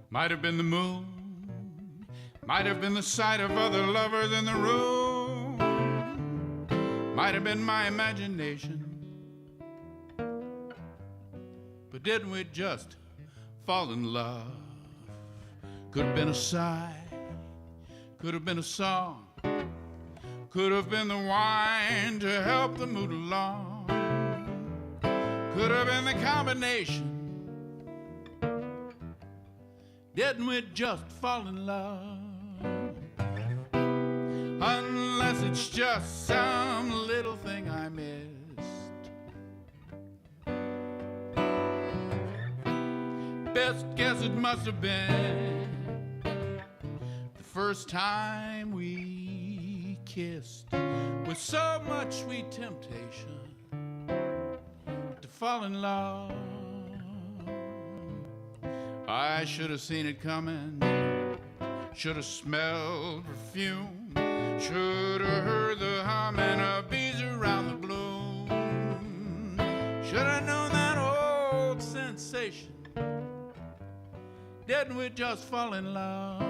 might have been the moon, might have been the sight of other lovers in the room, might have been my imagination. But didn't we just fall in love? Could have been a sigh, could have been a song, could have been the wine to help the mood along. Could have been the combination. Didn't we just fall in love? Unless it's just some little thing I missed. Best guess it must have been the first time we kissed, with so much sweet temptation to fall in love. I should have seen it coming, should have smelled perfume, should have heard the humming of bees around the bloom, should have known that old sensation. Didn't we just fall in love?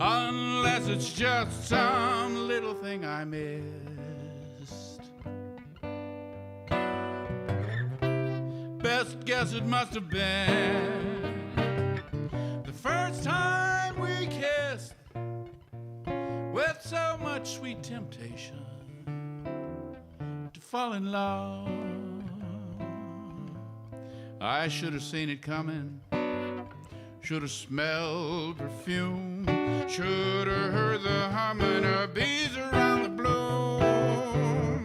Unless guess it's just some little thing I missed. Best guess it must have been the first time we kissed with so much sweet temptation to fall in love. I should have seen it coming, should have smelled perfume, should have heard the humming of bees around the bloom,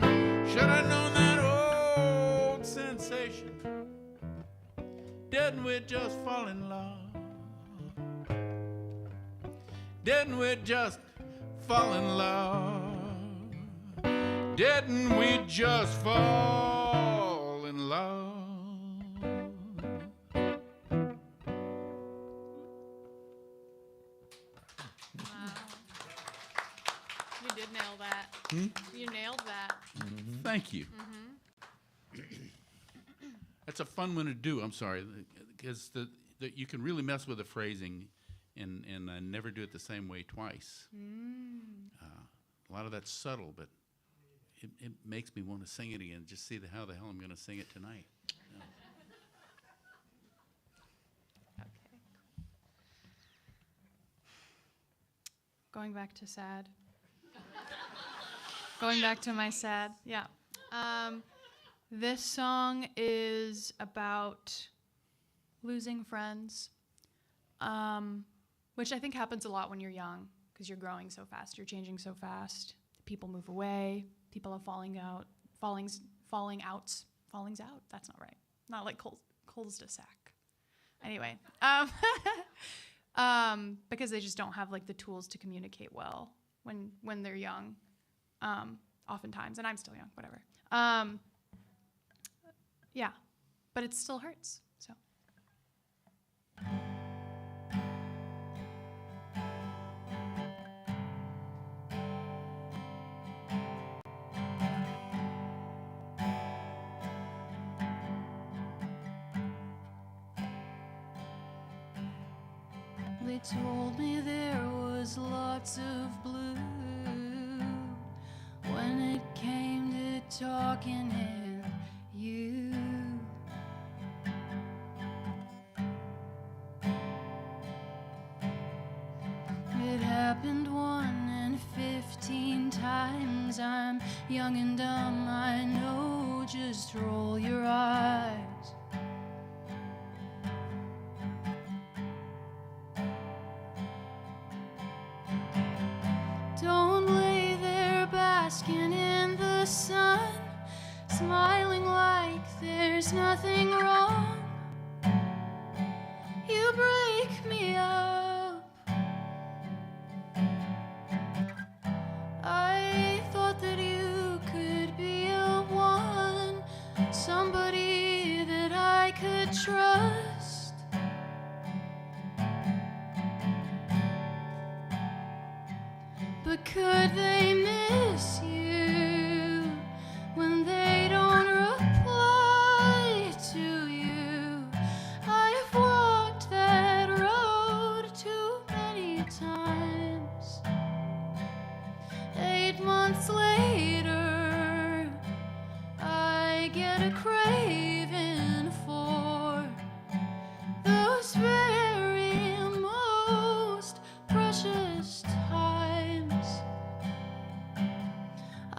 should have known that old sensation. Didn't we just fall in love? Didn't we just fall in love? Didn't we just fall in love? You did nail that. You nailed that. Thank you. That's a fun one to do. I'm sorry, because you can really mess with the phrasing, and never do it the same way twice. A lot of that's subtle, but it makes me want to sing it again. Just see how the hell I'm going to sing it tonight. Okay. Going back to sad. Going back to my sad. Yeah. This song is about losing friends, which I think happens a lot when you're young because you're growing so fast, you're changing so fast. People move away, people have fallings out. That's not right. Not like cul-de-sac. Anyway, because they just don't have like the tools to communicate well when they're young, oftentimes, and I'm still young, whatever. Yeah, but it still hurts, so. They told me there was lots of blue when it came to talking with you. It happened 1 in 15 times. I'm young and dumb, I know, just roll your eyes. Don't lay there basking in the sun, smiling like there's nothing wrong. You break me up. I thought that you could be a one, somebody that I could trust. But could they miss you when they don't reply to you? I've walked that road too many times. 8 months later, I get a craving for those very most precious times.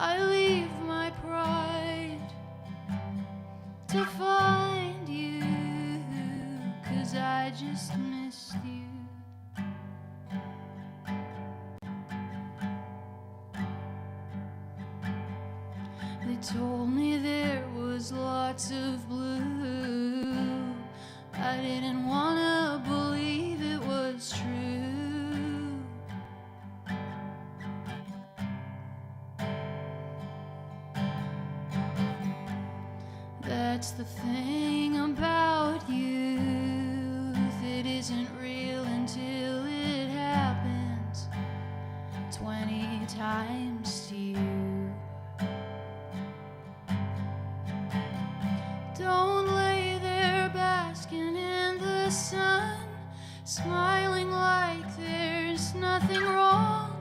I leave my pride to find you, 'cause I just missed you. They told me there was lots of blue. I didn't wanna believe it was true. That's the thing about youth, it isn't real until it happens 20 times to you. Don't lay there basking in the sun, smiling like there's nothing wrong.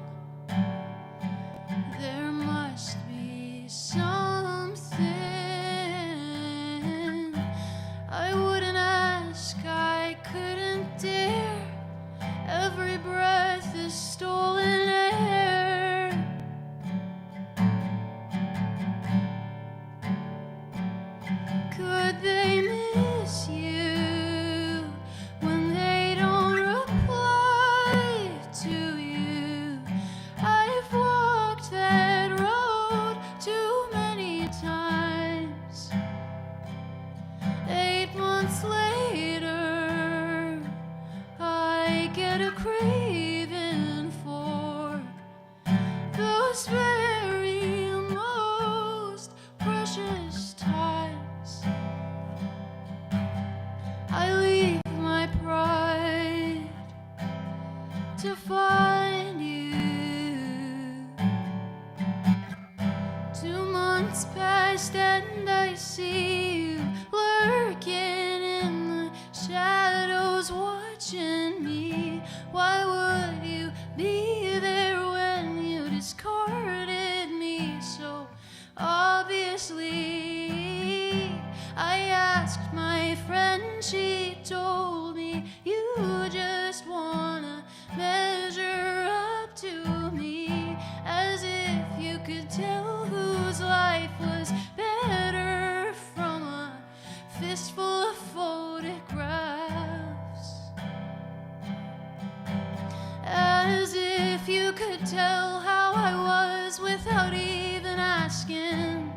those very most precious times, I leave my pride to find you. 2 months passed and I see you lurking in the shadows watching me. Why would you be there when you discarded me so obviously? I asked my friend, she told me you just wanna measure up to me, as if you could tell whose life was better from a fistful of photographs, as if you could tell how I was without even asking,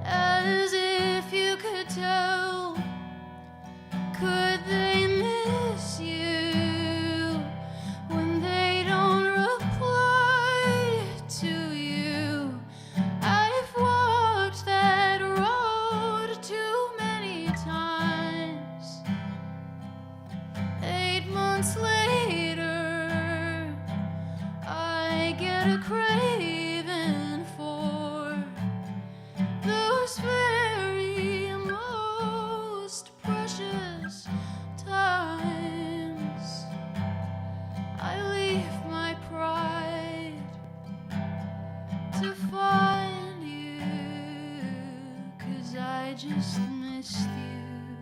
as if you could tell. Could they miss you when they don't reply to you? I've walked that road too many times. 8 months later, I get a craving for those very most precious times. I leave my pride to find you, 'cause I just missed you.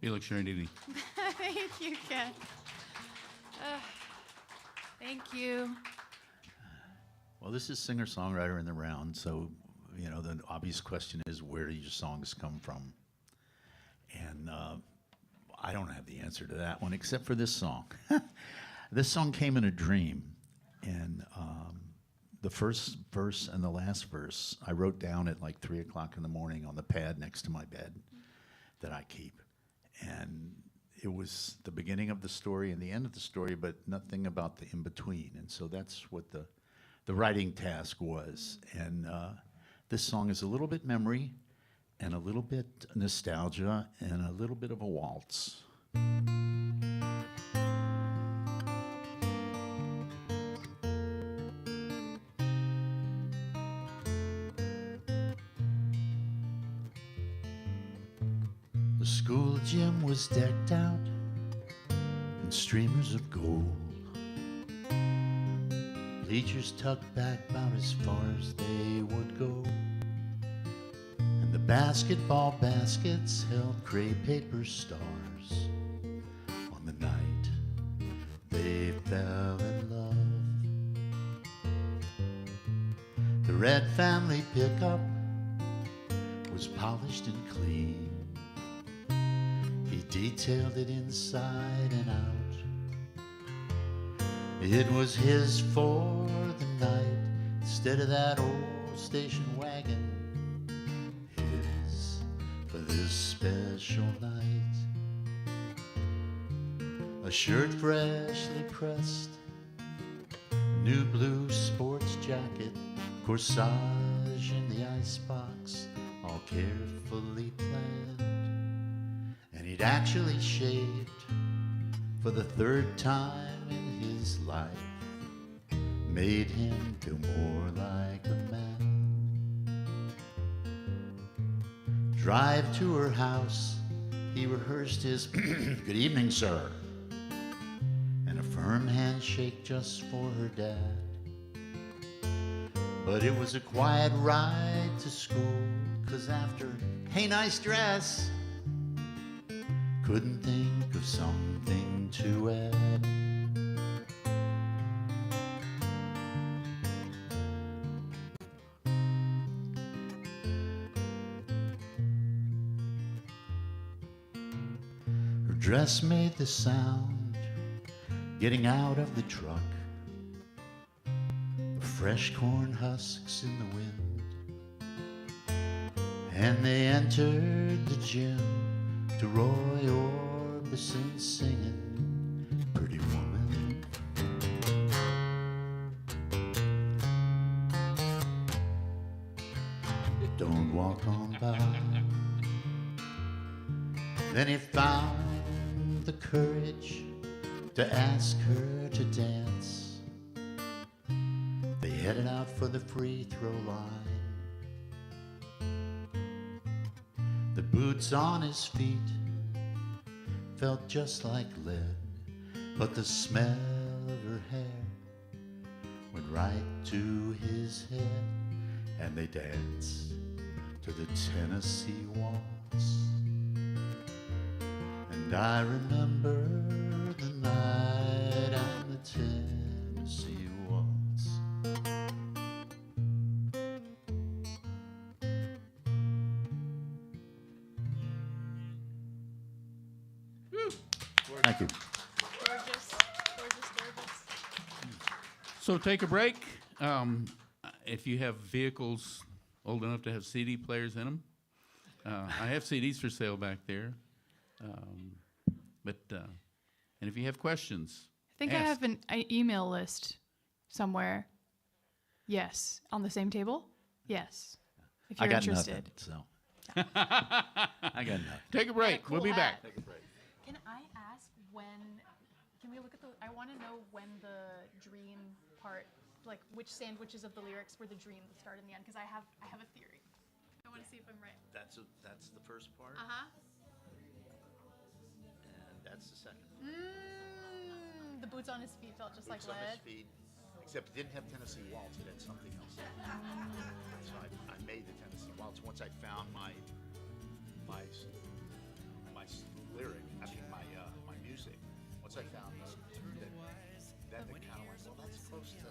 Felix, you're Navy. Thank you, Ken. Thank you. Well, this is singer-songwriter in the round, so, you know, the obvious question is, where do your songs come from? And I don't have the answer to that one, except for this song. This song came in a dream, and the first verse and the last verse I wrote down at like 3 o'clock in the morning on the pad next to my bed that I keep. And it was the beginning of the story and the end of the story, but nothing about the in-between. And so that's what the writing task was. And this song is a little bit memory and a little bit nostalgia and a little bit of a waltz. The school gym was decked out in streamers of gold. Bleachers tucked back about as far as they would go, and the basketball baskets held gray paper stars on the night they fell in love. The red family pickup was polished and clean. He detailed it inside and out. It was his for the night instead of that old station wagon. His for this special night. A shirt freshly pressed, new blue sports jacket, corsage in the icebox, all carefully planned. And he'd actually shaved for the 3rd time in his life, made him feel more like a man. Drive to her house, he rehearsed his good evening, sir, and a firm handshake just for her dad. But it was a quiet ride to school, 'cause after, hey, nice dress, couldn't think of something to add. Her dress made the sound getting out of the truck, fresh corn husks in the wind, and they entered the gym to Roy Orbison singing, Pretty Woman. don't walk on by. Then he found the courage to ask her to dance. They headed out for the free throw line. The boots on his feet felt just like lead, but the smell of her hair went right to his head, and they danced to the Tennessee waltz. And I remember the night on the Tennessee waltz. Thank you. Gorgeous, gorgeous, gorgeous. So take a break. If you have vehicles old enough to have CD players in them, I have CDs for sale back there. And if you have questions, I think I ask. have an email list somewhere. Yes. On the same table? Yes. If you're I got interested. nothing, so. I got nothing. Take a break. cool We'll be back. hat. Can I ask when? Can we look at the? I want to know when the dream part, like which sandwiches of the lyrics were the dream, the start and the end, because I have a theory. I want to see if I'm right. That's the first part, Uh-huh. and that's the second. The boots on his feet felt just like Boots on his lead. feet, except it didn't have Tennessee waltz. It had something else. So I made the Tennessee waltz once I found my lyric. I mean my music. Once I found that, then they kind of went, well, that's close to,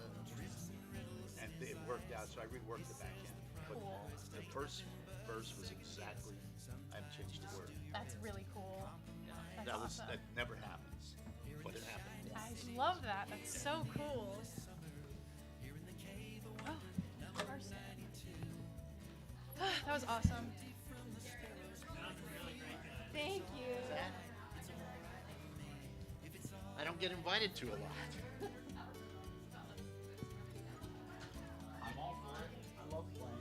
and it worked out. So I reworked the back end. But Cool. the first verse was exactly. I haven't changed the word. That's really cool. That's awesome. That never happens, but it happened. I love that. That's so cool. Oh, Carson. That was awesome. Thank you. I don't get invited to a lot. I'm all for it. I love playing.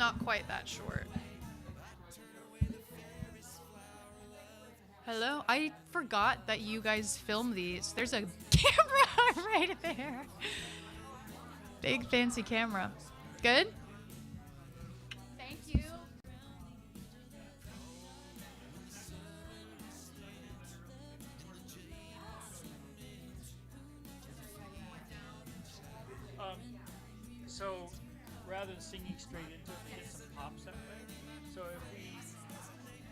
Not quite that short. Hello? I forgot that you guys film these. There's a camera right there. Big fancy camera. Good? Thank you. So rather than singing straight into it, we get some pops that way. So if we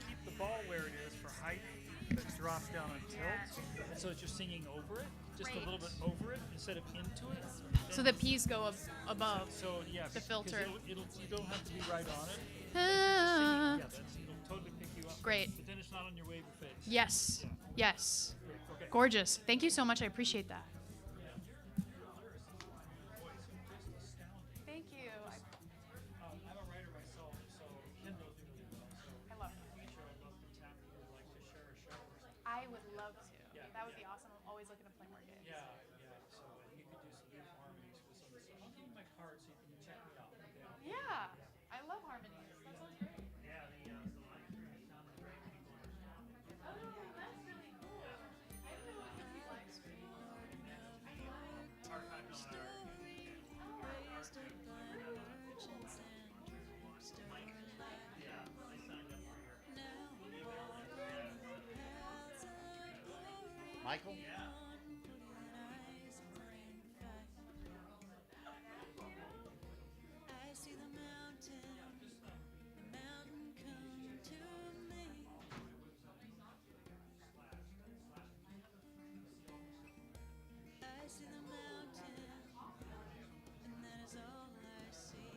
keep the ball where it is for height, but drop down on tilt, and so that you're singing over it, just a little bit over it instead of into it. So the P's go above. So yeah, the because filter. you don't have to be right on it. Ah. It'll totally pick you up. Great. But then it's not on your wave or face. Yes. Yeah. Yes. Great. Okay. Gorgeous. Thank you so much. I appreciate that. Thank you. I'm a writer myself, so Ken knows me really well. So I love in the future, I'd love to tap you like to share a show or something. I would love to. Yeah. That would be awesome. I'm always looking to play more gigs. Yeah. So you could do some good harmonies with some of the stuff. I'll give you my card so you can check me out. Okay? Yeah. I love harmonies. That sounds great. Yeah. The live stream sounded great. People understand. Oh, that's really cool. I didn't know it was a live stream. Archived on our Yeah, I signed up for your Michael? I see the mountain come to me. I see the mountain, and that is all I see.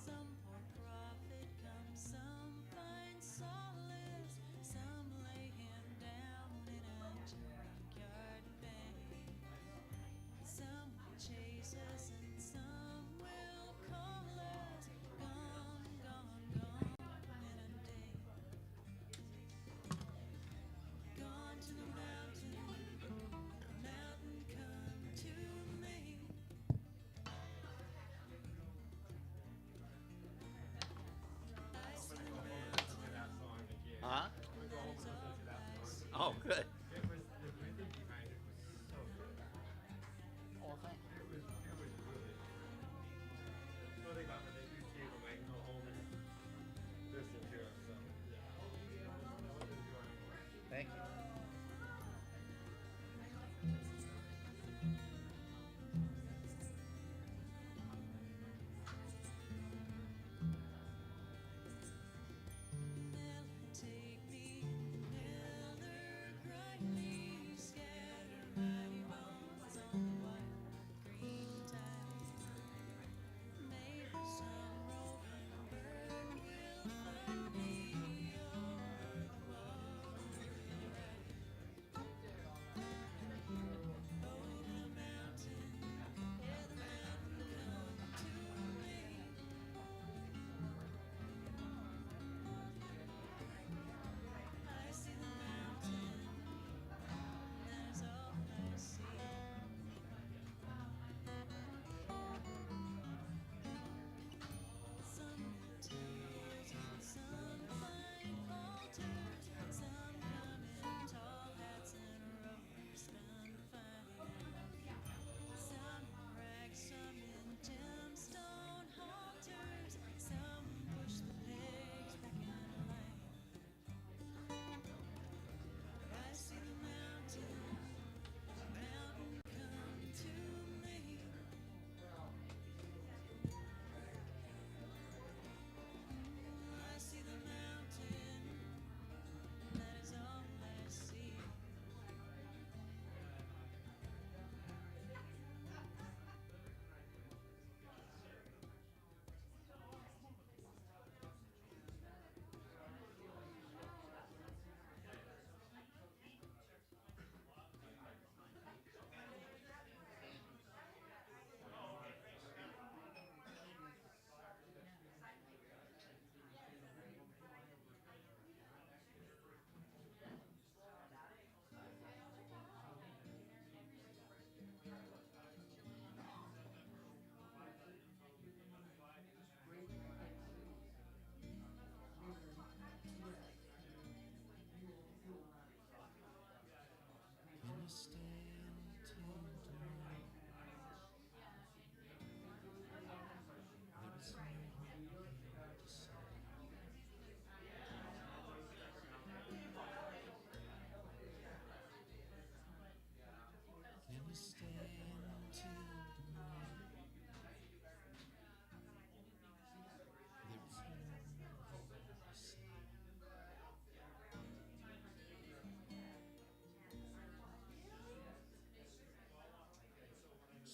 Some poor prophet comes, some fine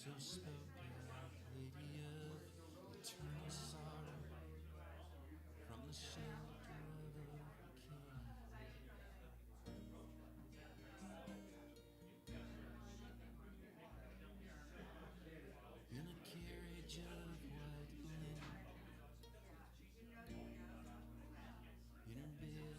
So spoke a lady of eternal sorrow from the shelter of a king. In a carriage of white linen, in her bed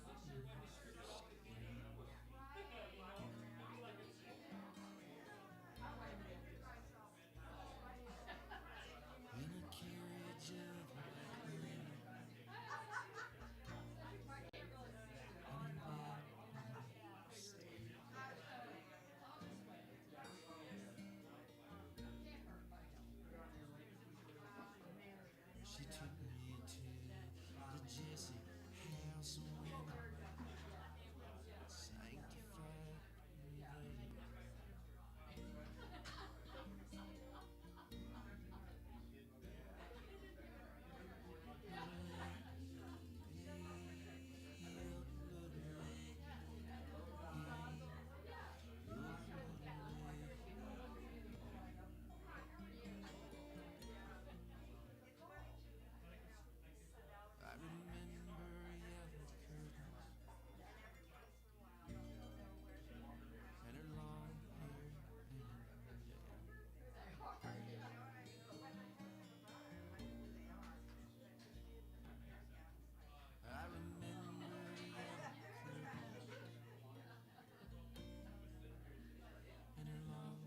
in a carriage of white linen, she took me to the Jesse house when sanctified me I remember yellow curtains and her long hair I remember yellow curtains and her long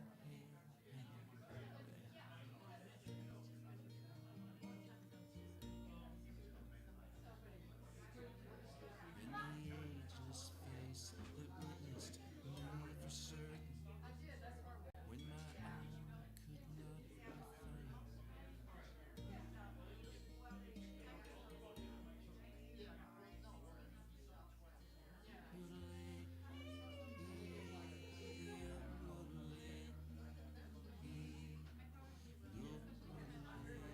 and the ageless face that witnessed me for certain when my own could not refrain.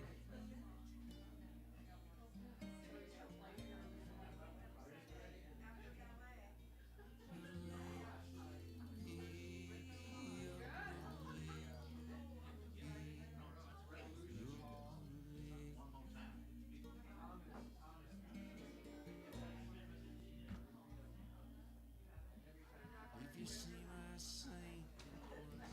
If you see my saint, tell her love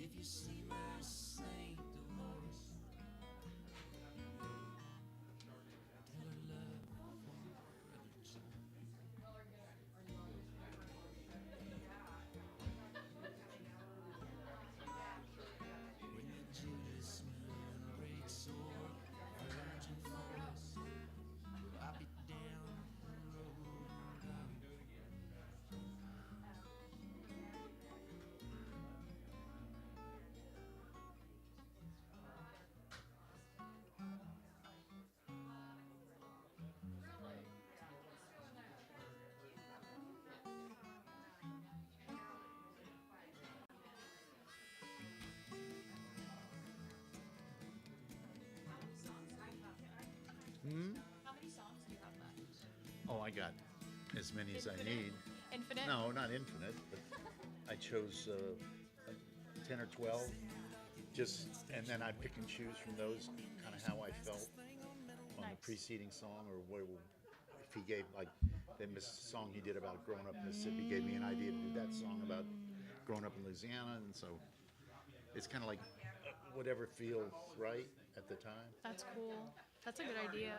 If you see my Saint Dolores, tell her love Brother John. When the Judas moon breaks o'er virgin forest, I'll be down the road down. How many songs do you have left? Oh, I got as many as I need. Infinite? No, not infinite, but I chose 10 or 12. And then I pick and choose from those kind of how I felt on the Nice. preceding song, or what, if he gave, like, the song he did about growing up in Mississippi gave me an idea to do that song about growing up in Louisiana, and so it's kind of like whatever feels right at the time. That's cool. That's a good idea.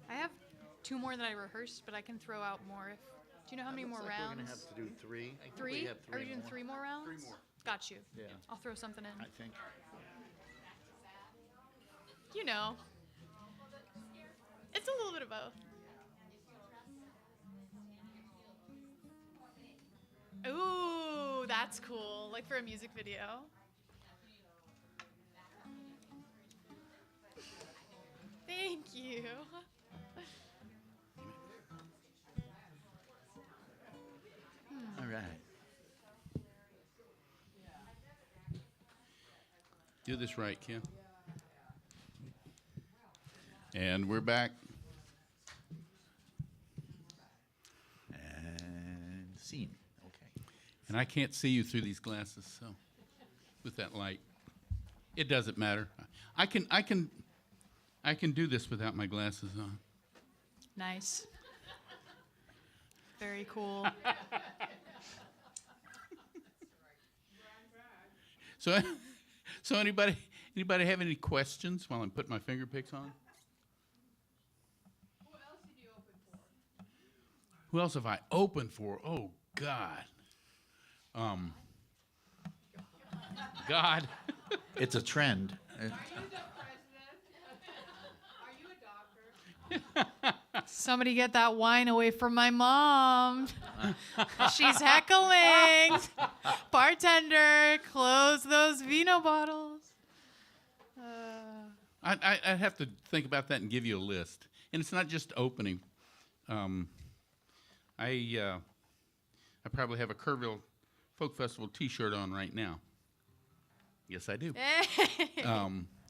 I have 2 more that I rehearsed, but I can throw out more if. Do you know how many Looks more like rounds? We're gonna have to do 3. I think 3? We have 3 Are we doing more. 3 more rounds? 3 more. Got you. Yeah, I'll throw something in. I think. You know. It's a little bit of both. Ooh, that's cool. Like for a music video. Thank you. All right. Do this right, Kim. And we're back. And scene. Okay. And I can't see you through these glasses, so with that light. It doesn't matter. I can do this without my glasses on. Nice. Very cool. So anybody have any questions while I'm putting my finger picks on? Who else have I opened for? Oh, God. God. It's a trend. Somebody get that wine away from my mom. She's heckling. Bartender, close those vino bottles. I'd have to think about that and give you a list. And it's not just opening. I probably have a Kerrville Folk Festival T-shirt on right now. Yes, I do.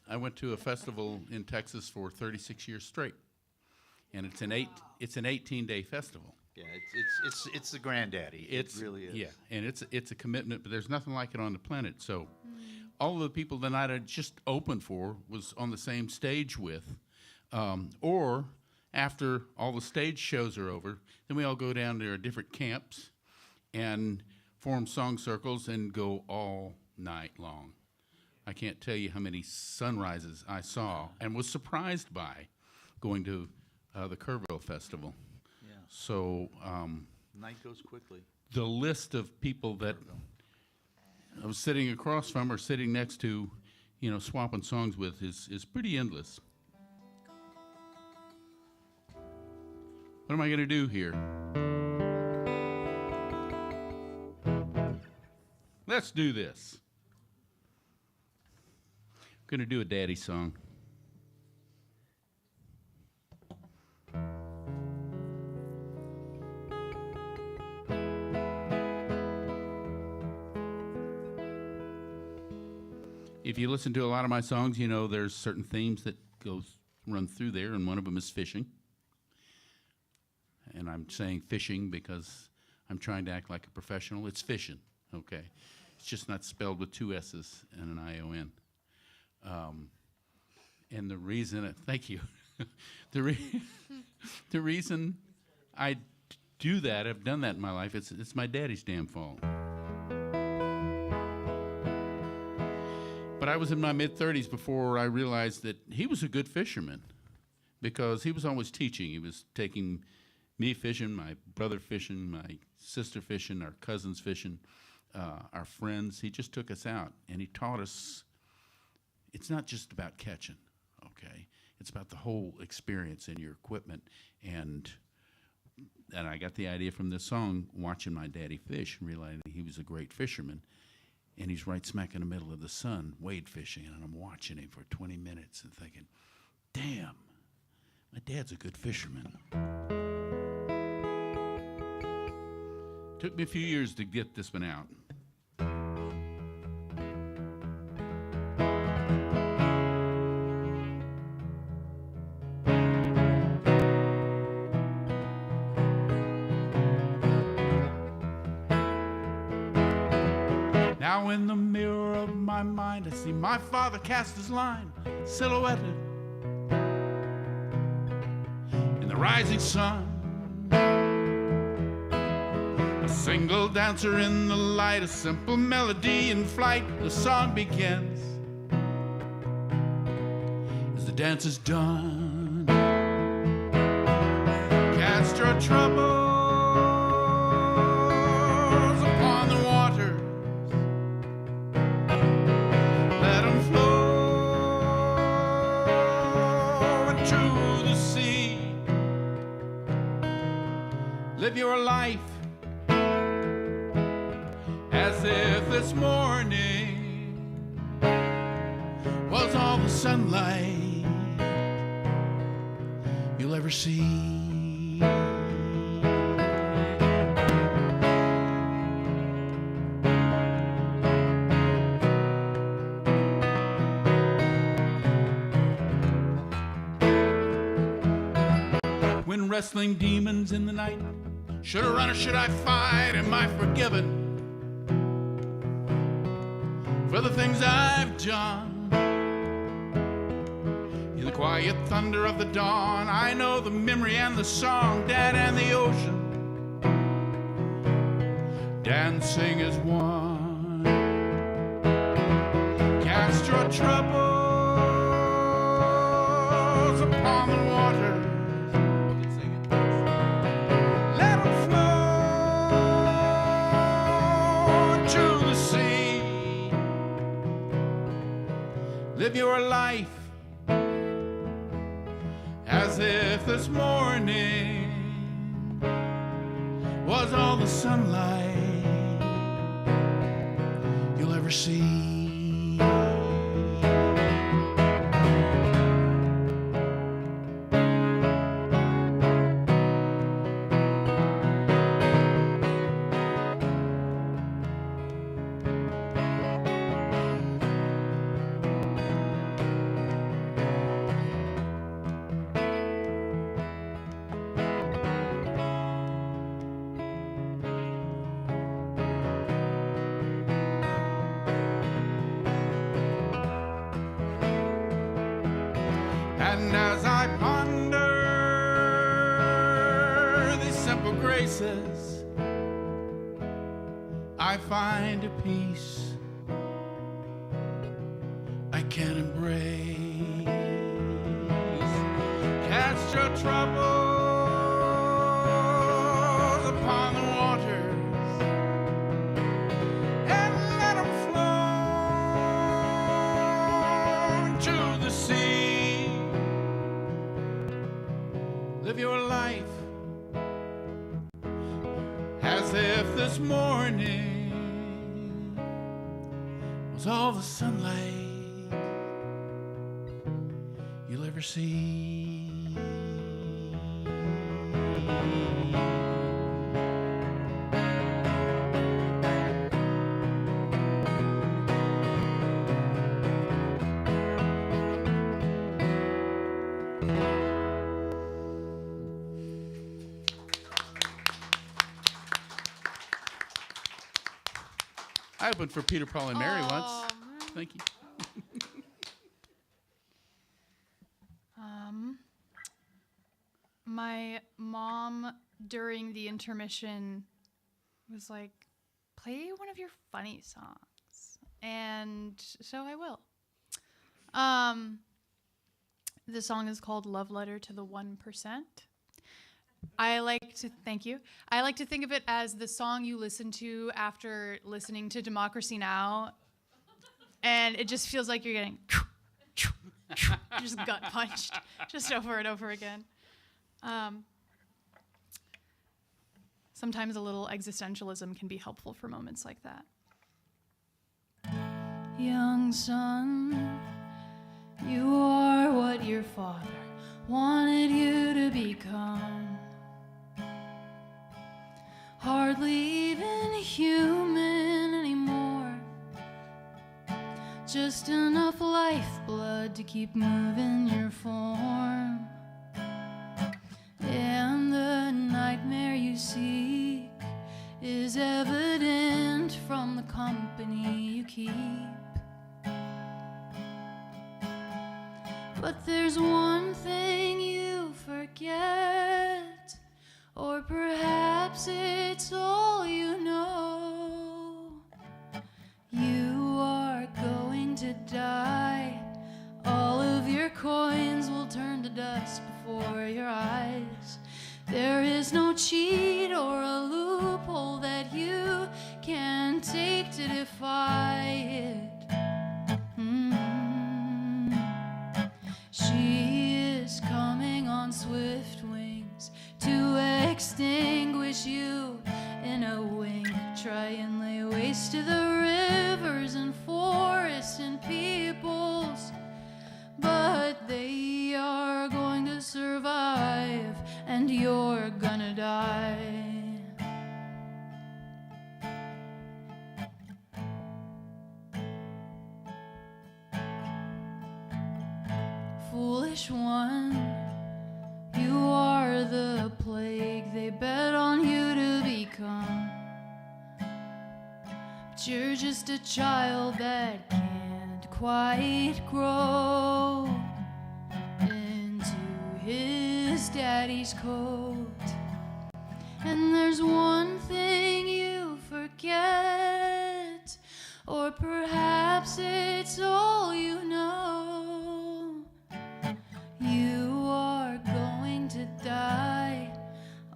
I went to a festival in Texas for 36 years straight, and it's an 18-day festival. Yeah, it's the granddaddy. It really is. Yeah, and it's a commitment, but there's nothing like it on the planet. So, all of the people the night I just opened for was on the same stage with, or after all the stage shows are over, then we all go down to our different camps and form song circles and go all night long. I can't tell you how many sunrises I saw and was surprised by going to the Kerrville Festival. Yeah. So Night goes quickly. the list of people that I was sitting across from or sitting next to, swapping songs with is pretty endless. What am I going to do here? Let's do this. I'm going to do a daddy song. If you listen to a lot of my songs, there's certain themes that run through there, and one of them is fishing. And I'm saying fishing because I'm trying to act like a professional. It's fishing, okay? It's just not spelled with two S's and an I-O-N. And the reason, thank you. The reason I do that, I've done that in my life, it's my daddy's damn fault. But I was in my mid-30s before I realized that he was a good fisherman because he was always teaching. He was taking me fishing, my brother fishing, my sister fishing, our cousins fishing, our friends. He just took us out, and he taught us it's not just about catching, okay? It's about the whole experience and your equipment. And I got the idea from this song, watching my daddy fish and realizing he was a great fisherman. And he's right smack in the middle of the sun, wade fishing, and I'm watching him for 20 minutes and thinking, damn, my dad's a good fisherman. Took me a few years to get this one out. Now in the mirror of my mind, I see my father cast his line, silhouetted in the rising sun. A single dancer in the light, a simple melody in flight. The song begins as the dance is done. Cast your troubles upon the water. Let them flow into the sea. Live your life as if this morning was all the sunlight you'll ever see. wrestling demons in the night. Should I run or should I fight? Am I forgiven for the things I've done? In the quiet thunder of the dawn, I know the memory and the song, Dad and the ocean dancing as one. Cast your troubles upon the waters. Let them flow to the sea. Live your life as if this morning was all the sunlight you'll ever see. And as I ponder these simple graces, I find a peace I can't embrace. Cast your troubles upon the waters and let them flow to the sea. Live your life as if this morning was all the sunlight you'll ever see. I opened for Peter, Paul, and Mary once. Thank you. My mom during the intermission was like, play one of your funny songs. And so I will. The song is called Love Letter to the 1%. Thank you. I like to think of it as the song you listen to after listening to Democracy Now! And it just feels like you're getting just gut punched just over and over again. Sometimes a little existentialism can be helpful for moments like that. Young son, you are what your father wanted you to become. Hardly even human anymore. Just enough lifeblood to keep moving your form. And the nightmare you seek is evident from the company you keep. But there's one thing you forget, or perhaps it's all you know. You are going to die. All of your coins will turn to dust before your eyes. There is no cheat or a loophole that you can take to defy it. She is coming on swift wings to extinguish you in a wink. Try and lay waste to the rivers and forests and peoples, but they are going to survive and you're gonna die. Foolish one, you are the you're just a child that can't quite grow into his daddy's coat. And there's one thing you forget, or perhaps it's all you know. You are going to die.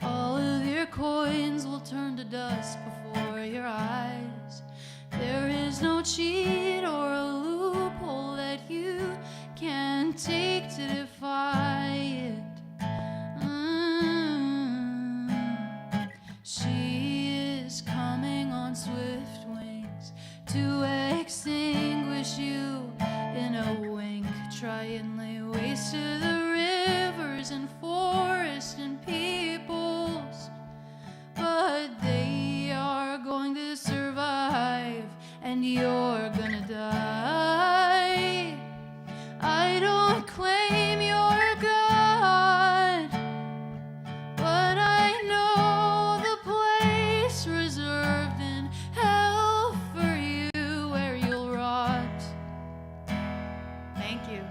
All of your coins will turn to dust before your eyes. There is no cheat or a loophole that you can take to defy it. She is coming on swift wings to extinguish you in a wink. Try and lay waste to the rivers and forests and peoples, but they are going to survive and you're gonna die. I don't claim you're God, but I know the place reserved in hell for you where you'll rot. Thank you.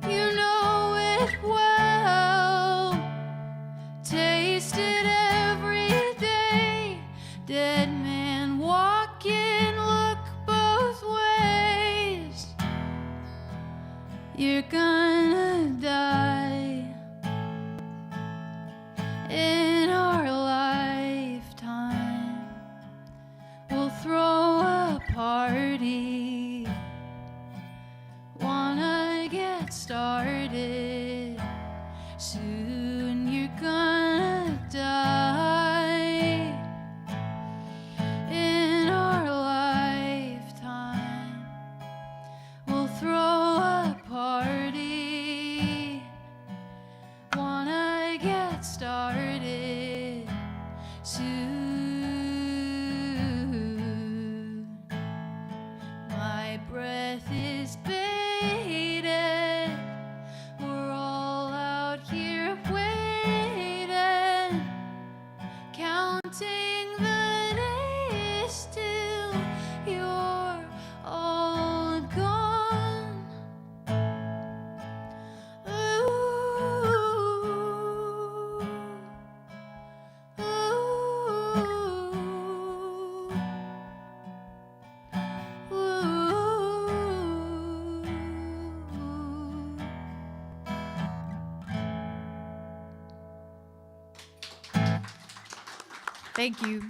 You know it well. Taste it every day. Dead man walking, look both ways. You're gonna die in our lifetime. We'll throw a party. Wanna get started? Soon you're gonna die in our lifetime. We'll throw a party. Wanna get started? Soon. My breath is bated. We're all out here waiting, counting the days till you're all gone. Ooh, Thank you.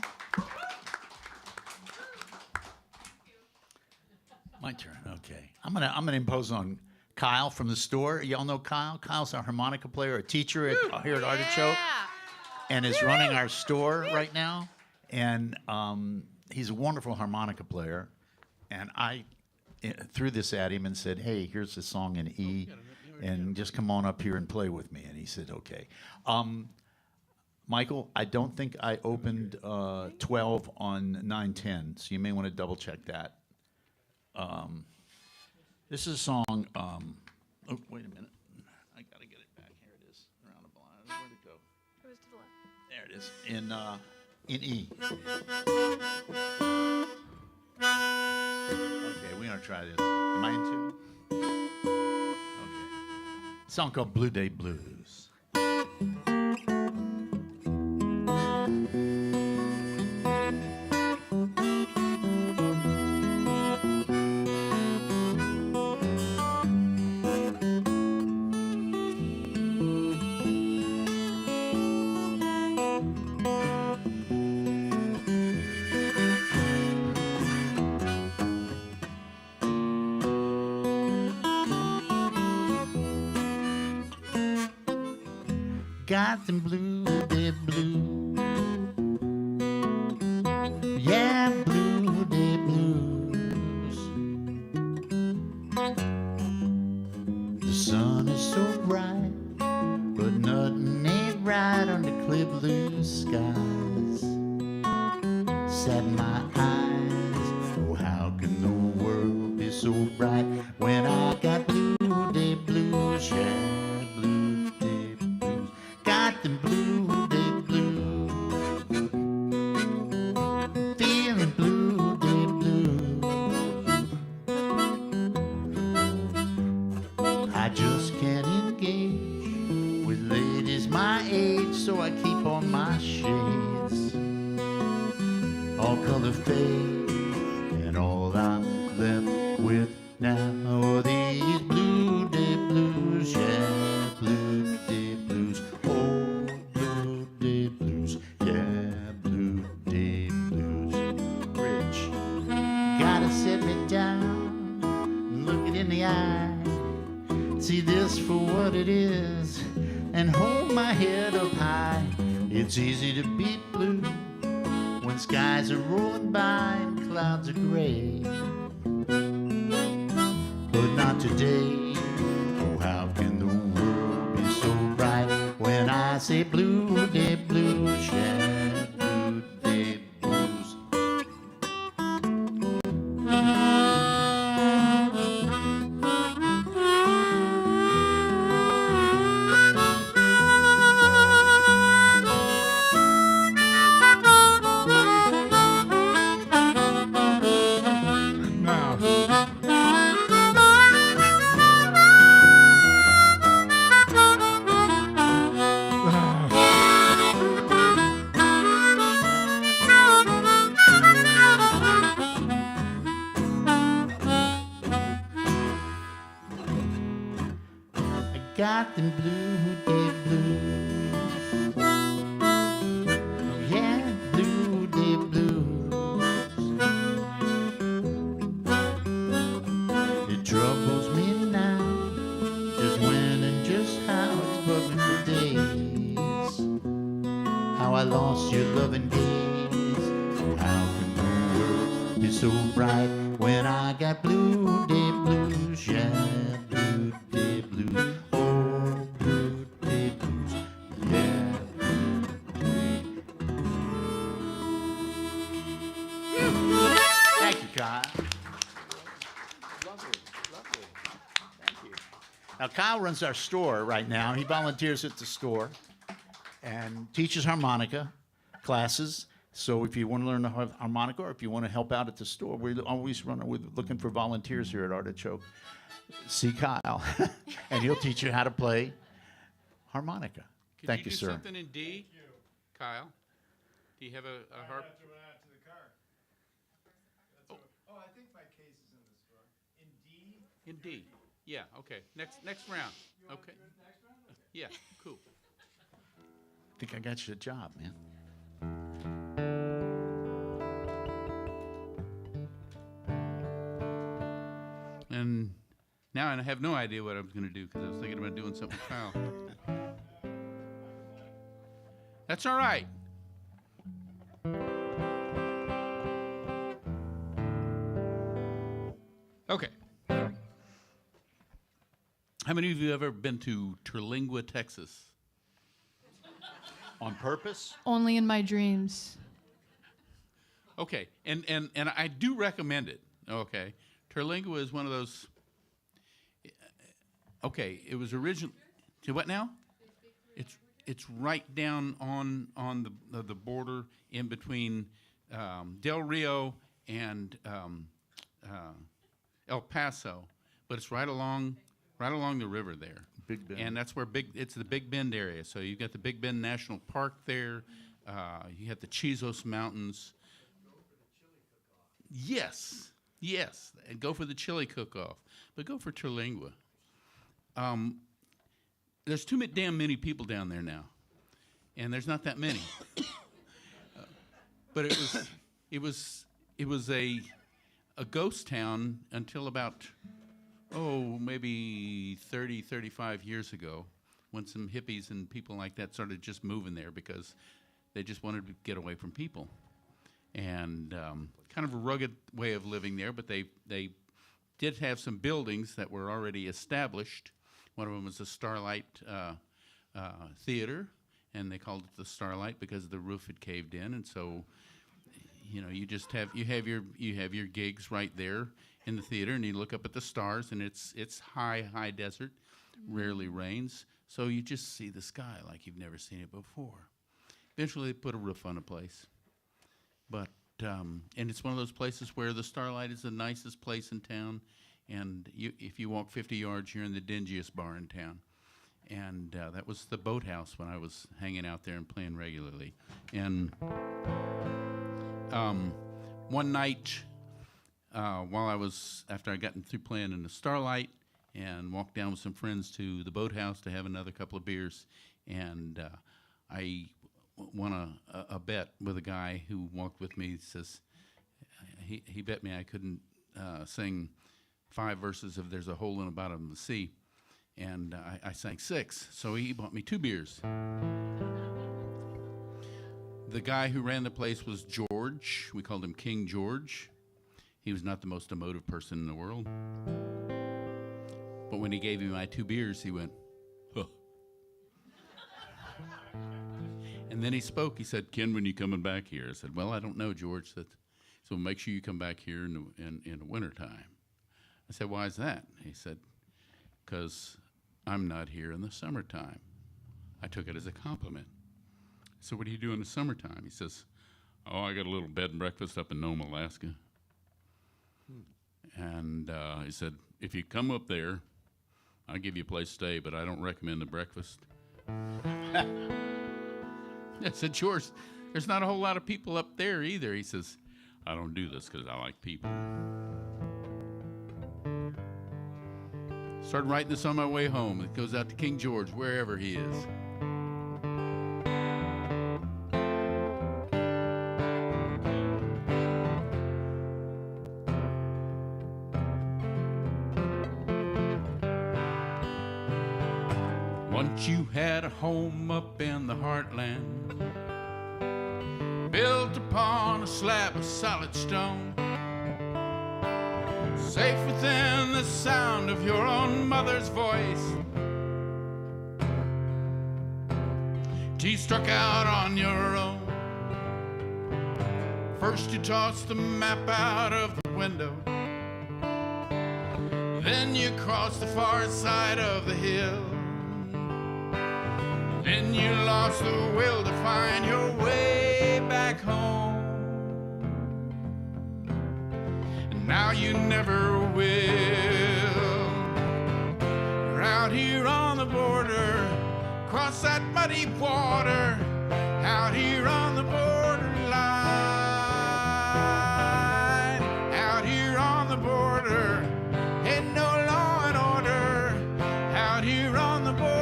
My turn. Okay. I'm gonna impose on Kyle from the store. Y'all know Kyle? Kyle's our harmonica player, a teacher here at Artichoke, and is running our store right now. And he's a wonderful harmonica player. And I threw this at him and said, "Hey, here's a song in E, and just come on up here and play with me." And he said, "Okay." Michael, I don't think I opened 12 on 9/10, so you may want to double check that. This is a song. Oh, wait a minute. I gotta get it back. Here it is. Around the blind. Where'd it go? It was to the left. There it is. In E. Okay, we're gonna try this. Am I in tune? Okay. A song called Blue Day Blues. Got them blue day blues. Yeah, blue day blues. The sun is so bright, but nothing ain't right under clear blue skies. Sad my eyes, oh how can the world be so bright when I got blue day blues, yeah, blue day blues. Got them blue day blues. is my age, so I keep on my shades. All color fade, and all I'm left with now are these blue day blues, yeah, blue day blues, oh, blue day blues, yeah, blue day blues. Rich, gotta sit me down, look it in the eye, see this for what it is, and hold my head up high. It's easy to be blue when skies are rolling by and clouds are gray, but not today. Oh, how can the world be so bright when I say blue day blues, yeah, blue day blues. Got them blue day blues, oh yeah, blue day blues. It troubles me now, just when and just how it's bugging for days. How I lost your loving gaze. Oh, how can the world be so bright when I got blue day blues, yeah, blue day blues. Now, Kyle runs our store right now. He volunteers at the store and teaches harmonica classes. So if you want to learn the harmonica or if you want to help out at the store, we're looking for volunteers here at Artichoke. See Kyle, and he'll teach you how to play harmonica. Thank you, sir. Could you do something in D, Kyle? Do you have a harp? I have to run out to the car. I think my case is in the store. In D? In D. Yeah, okay. Next round. Okay. Next round? Okay. Yeah, cool. I think I got you a job, man. And now I have no idea what I was going to do because I was thinking about doing something with Kyle. That's all right. Okay. How many of you have ever been to Terlingua, Texas? On purpose? Only in my dreams. Okay, and I do recommend it. Okay, Terlingua is one of those. Okay, it was originally. What now? It's right down on the border in between Del Rio and El Paso, but it's right along the river there. Big Bend. And that's where it's the Big Bend area. So you've got the Big Bend National Park there. You have the Chizos Mountains. Yes, and go for the chili cook-off, but go for Terlingua. There's too damn many people down there now, and there's not that many. But it was a ghost town until about maybe 30, 35 years ago, when some hippies and people like that started just moving there because they just wanted to get away from people. And kind of a rugged way of living there, but they did have some buildings that were already established. One of them was the Starlight Theater, and they called it the Starlight because the roof had caved in, and so you just have your gigs right there in the theater, and you look up at the stars, and it's high desert, rarely rains, so you just see the sky like you've never seen it before. Eventually, they put a roof on the place, but and it's one of those places where the Starlight is the nicest place in town, and if you walk 50 yards, you're in the dingiest bar in town, And that was the boathouse when I was hanging out there and playing regularly. And one night, after I got through playing in the Starlight and walked down with some friends to the boathouse to have another couple of beers, and I won a bet with a guy who walked with me. He says he bet me I couldn't sing 5 verses of "There's a Hole in the Bottom of the Sea," and I sang 6. So he bought me 2 beers. The guy who ran the place was George. We called him King George. He was not the most emotive person in the world. But when he gave me my 2 beers, he went, huh. And then he spoke. He said, "Ken, when you coming back here?" I said, "Well, I don't know, George. So make sure you come back here in the wintertime." I said, "Why is that?" He said, "Because I'm not here in the summertime." I took it as a compliment. So what do you do in the summertime? He says, "Oh, I got a little bed and breakfast up in Nome, Alaska." And he said, "If you come up there, I'll give you a place to stay, but I don't recommend the breakfast." I said, "George, there's not a whole lot of people up there either." He says, "I don't do this because I like people." Started writing this on my way home. It goes out to King George, wherever he is. Once you had a home up in the heartland, built upon a slab of solid stone, safe within the sound of your own mother's voice. Till you struck out on your own. First you tossed the map out of the window, then you crossed the far side of the hill. Then you lost the will to find your way back home. And now you never will. You're out here on the border, cross that muddy water, out here on the borderline. Out here on the border, ain't no law and order, out here on the borderline.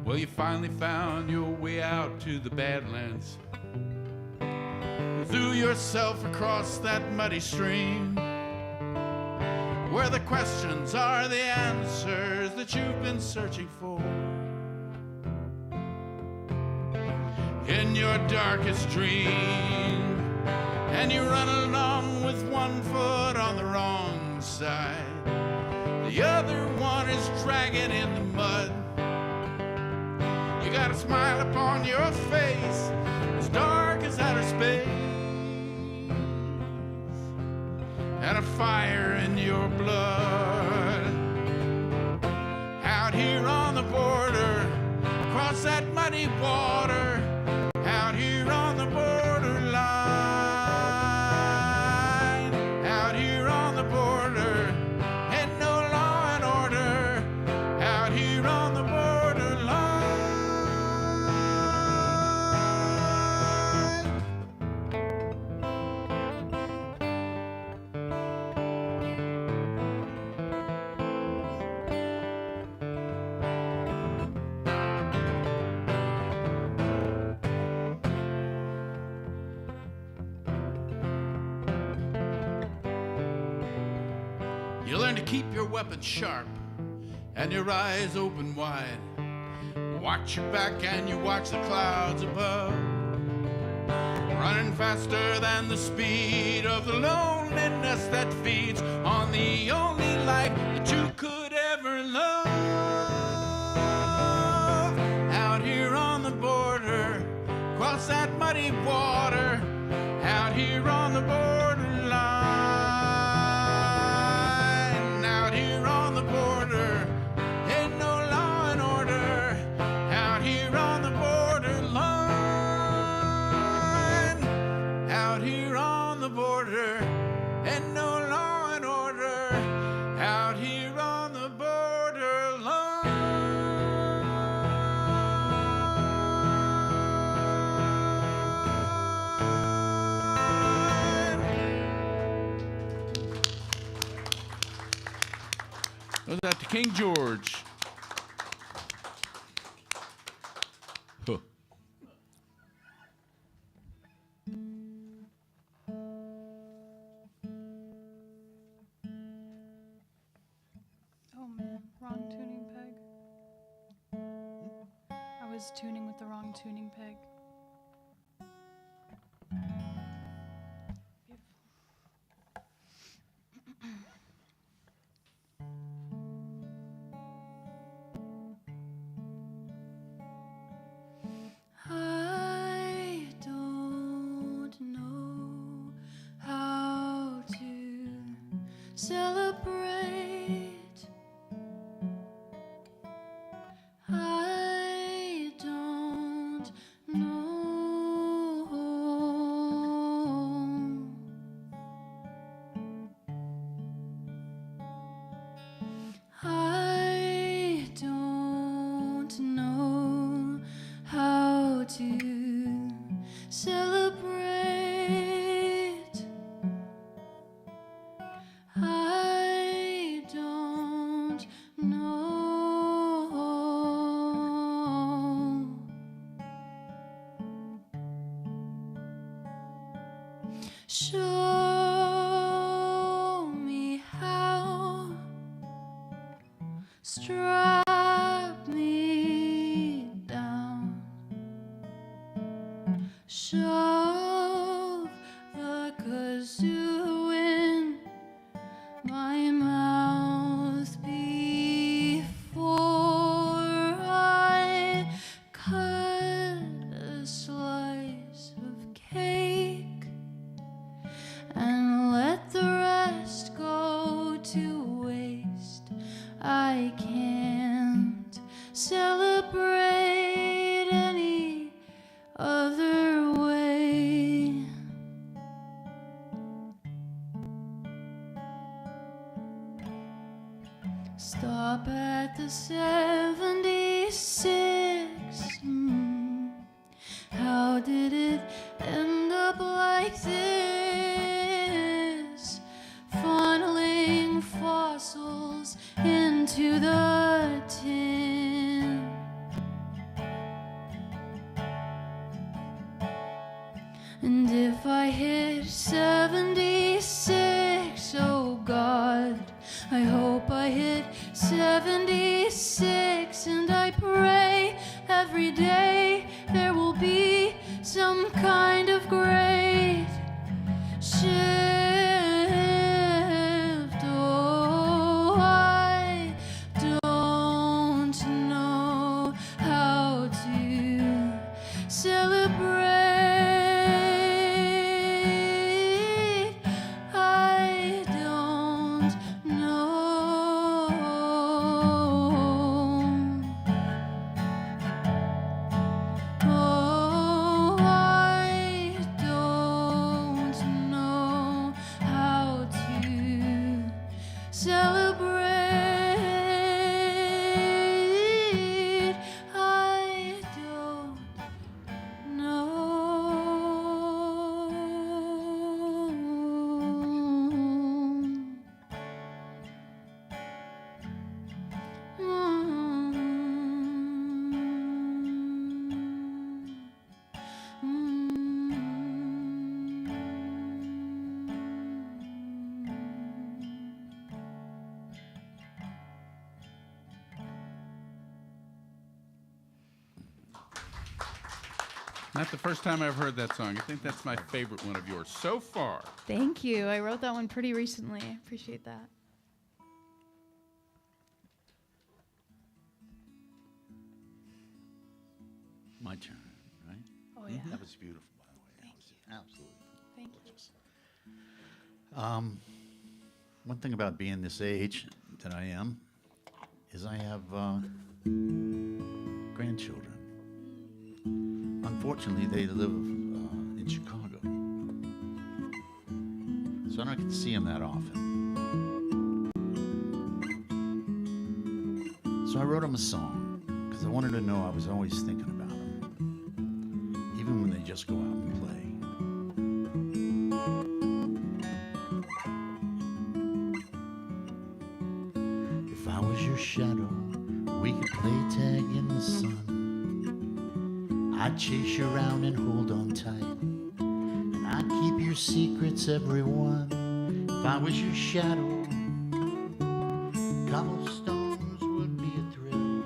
Well, you finally found your way out to the Badlands, threw yourself across that muddy stream, where the questions are the answers that you've been searching for. In your darkest dream, and you run along with one foot on the wrong side, the other one is dragging in the mud. You got a smile upon your face, as dark as outer space, and a fire in your blood. Out here on the border, across that muddy water, out here on the borderline. Out here on the border, ain't no law and order, out here on the borderline. You learn to keep your weapons sharp and your eyes open wide. Watch your back and you watch the clouds above, running faster than the speed of the loneliness that feeds on the only life that you could ever love. Out here on the border, across that muddy water, out here on the borderline. Out here on the border, ain't no law and order, King George. Huh. Oh man, wrong tuning peg. I was tuning with the wrong tuning peg. I don't know how to celebrate. I don't know. I don't know how to celebrate. I don't know. Show me how. Strap me down. Shove the kazoo in my mouth before I cut a slice of cake and let the rest go to waste. I can't celebrate any other way. Stop at the 76. How did it end up like this? Funneling fossils into the tin. And if I hit 76, oh God, I hope I hit 76. And I pray every day there will be some kind of great shift. Oh, I don't know how to celebrate. I don't know. Oh, I don't know how to celebrate. I don't Not the first time I've heard that song. I think that's my favorite one of yours so far. Thank you. I wrote that one pretty recently. I appreciate that. My turn, right? Oh yeah. That was beautiful, by the way. Thank That was absolutely Thank you. gorgeous. One thing about being this age that I am is I have grandchildren. Unfortunately, they live in Chicago, so I don't get to see them that often. So I wrote them a song because I wanted to know I was always thinking about them, even when they just go out and play. If I was your play tag in the sun. I'd chase you around and hold on tight, and I'd keep your secrets, everyone. If I was your shadow, cobblestones would be a thrill.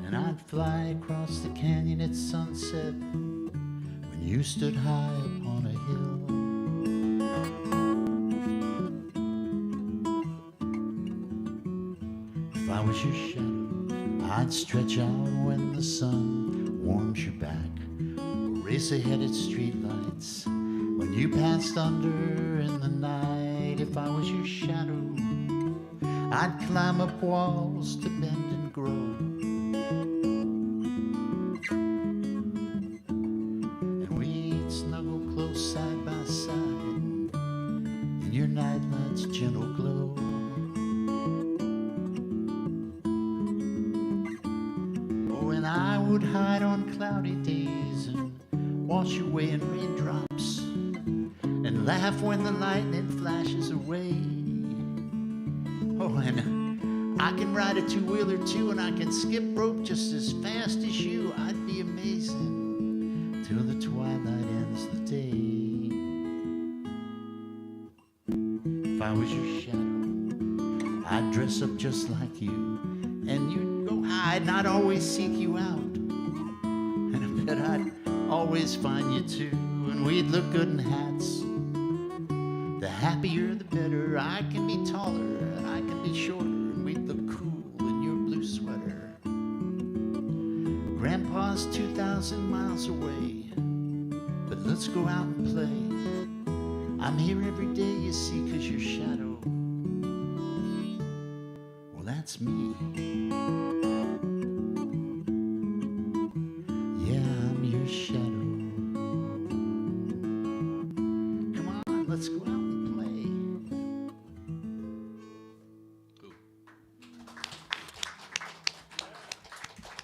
And I'd fly across the canyon at sunset when you stood high upon a hill. If I was your shadow, I'd stretch out when the sun warms your back, or race ahead at streetlights when you passed under in the night. If I was your shadow, I'd climb up walls to bend and grow, and we'd snuggle close side by side in your nightlight's gentle glow. And I would hide on cloudy days and wash away in raindrops, and laugh when the lightning flashes away. Oh, and I can ride a two-wheeler too, and I can skip rope just as fast as you. I'd be amazing till the twilight ends the day. If I was your shadow, I'd dress up just like you, and you'd go hide, and I'd always seek you out. And I bet I'd always find you too, and we'd look good in hats. The happier the better. I can be taller and I can be shorter, and we'd look cool in your blue sweater. Grandpa's 2,000 miles away, but let's go out and play. I'm here every day, you see, 'cause your shadow, well, that's me. Yeah, I'm your shadow. Come on, let's go out and play. Cool.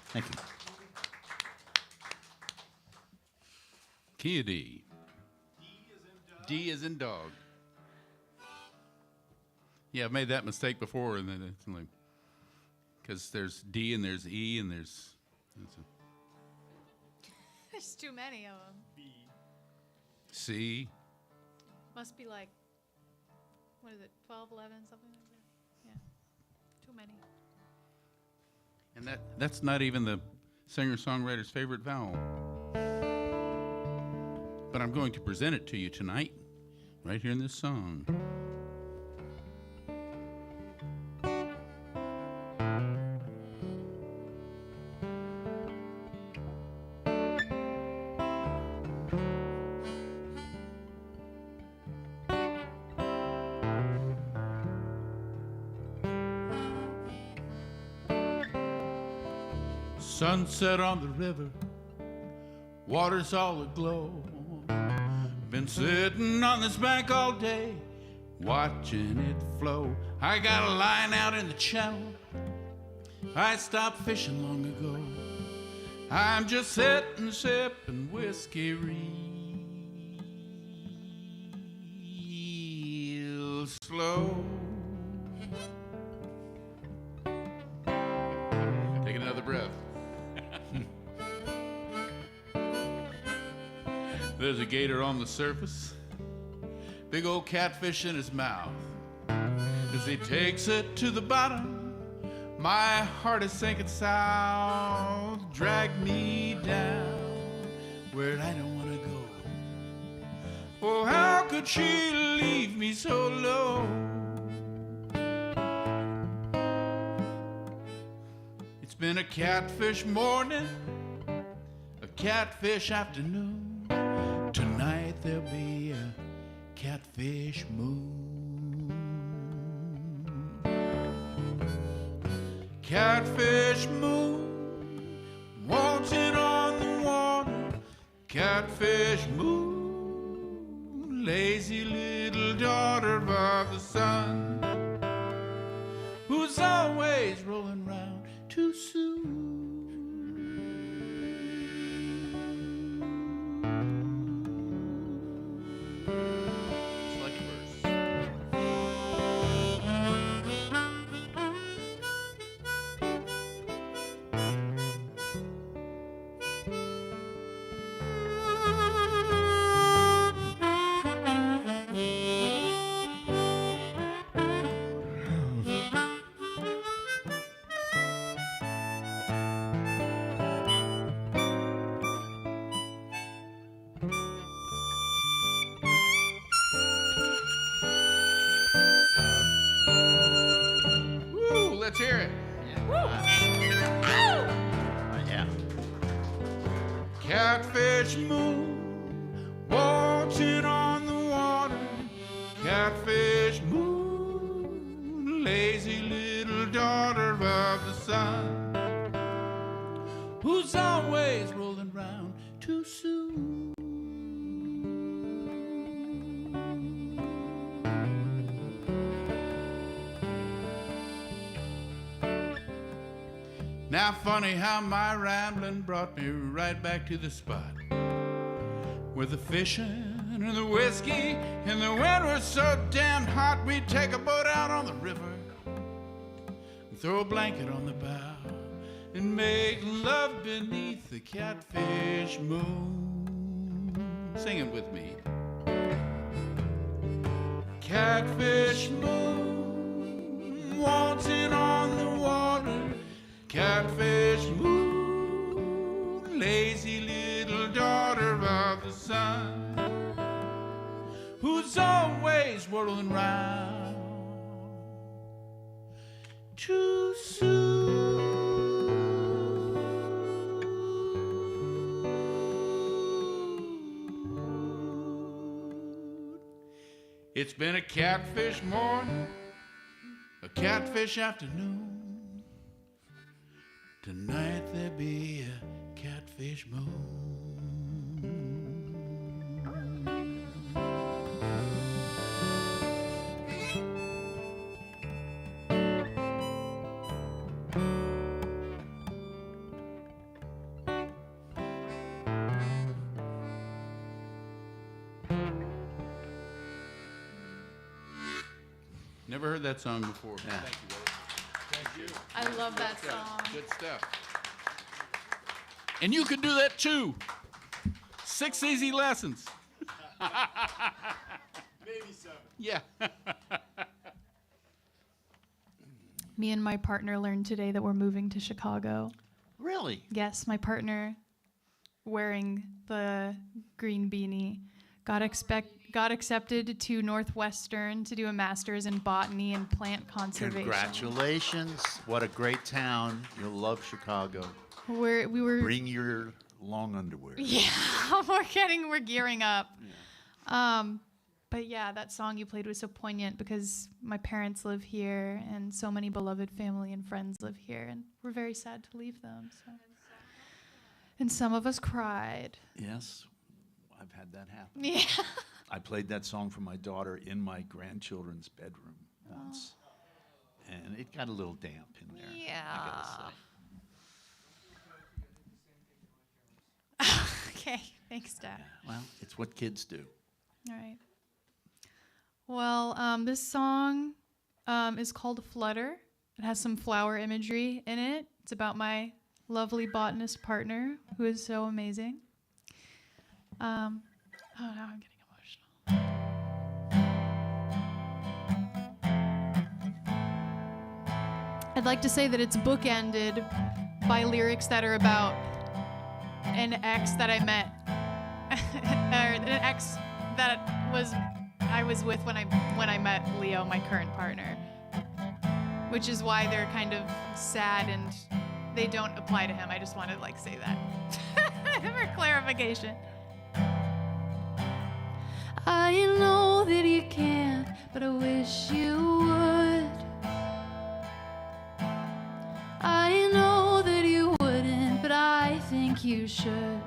Thank you. Key of D. D is in dog. Yeah, I've made that mistake before, and then it's like, because there's D and there's E and there's There's too many of them. C. Must be like, what is it, 12, 11, something like that? Yeah, too many. And that's not even the singer-songwriter's favorite vowel. But I'm going to present it to you tonight, right here in this song. Sunset on the river, water's all aglow. Been sitting on this bank all day, watching it flow. I got a line out in the channel, I stopped fishing long ago. I'm just sitting, sipping whiskey real slow. Take another breath. There's a gator on the surface, big old catfish in his mouth. As he takes it to the bottom, my heart is sinking south. Drag me down where I don't want to go. Oh, how could she leave me so low? It's been a catfish morning, a catfish afternoon. Tonight there'll be a catfish moon. Catfish moon, waltzing on the water. Catfish moon, lazy little daughter of the sun, who's always rolling round too soon. Catfish moon, watching on the water. Catfish moon, lazy little daughter of the sun, who's always rolling round too soon. Now funny how my rambling brought me right back to the spot where the fishing and the whiskey and the wind was so damn hot we'd take a boat out on the river and throw a blanket on the bow and make love beneath the catfish moon. Sing it with me. Catfish moon, waltzing on the water. Catfish moon, lazy little daughter of the sun, who's always whirling round too soon. It's been a catfish morning, a catfish afternoon. Tonight there be a catfish moon. Never heard that song before. Yeah. Thank you, Rose. Thank you. I love that song. Good stuff. And you can do that too. 6 easy lessons. Maybe 7. Yeah. Me and my partner learned today that we're moving to Chicago. Really? Yes, my partner, wearing the green beanie, got accepted to Northwestern to do a master's in botany and plant conservation. Congratulations. What a great town. You'll love Chicago. We were Bring your long underwear. Yeah, we're gearing up. Yeah. But yeah, that song you played was so poignant because my parents live here and so many beloved family and friends live here, and we're very sad to leave them. So. And some of us cried. Yes, I've had that happen. Yeah. I played that song for my daughter in my grandchildren's bedroom once, and it got a little damp in there. Yeah. I gotta say. Okay, thanks, Dad. Yeah, well, it's what kids do. All right. Well, this song is called Flutter. It has some flower imagery in it. It's about my lovely botanist partner, who is so amazing. Now I'm getting emotional. I'd like to say that it's bookended by lyrics that are about an ex that I met, or an ex that I was with when I met Leo, my current partner, which is why they're kind of sad and they don't apply to him. I just wanted to say that for clarification. I know that you can't, but I wish you would. I know that you wouldn't, but I think you should.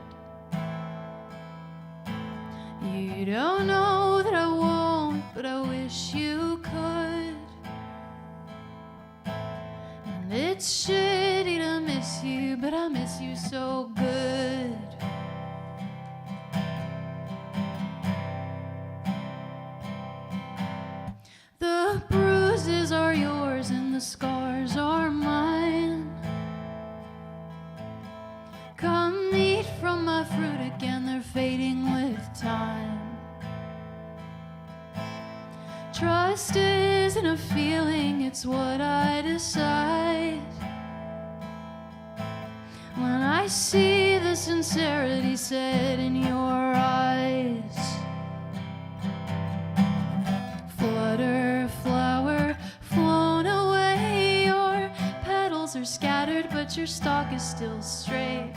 You don't know that I won't, but I wish you could. And it's shitty to miss you, but I miss you so good. The bruises are yours and the scars are mine. Come eat from my fruit again, they're fading with time. Trust isn't a feeling, it's what I decide. When I see the sincerity set in your eyes. Flutter, flower, flown away, your petals are scattered, but but your stalk is still straight.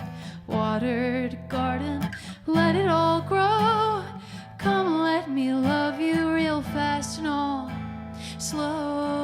Watered garden, let it all grow. Come, let me love you real fast and all slow.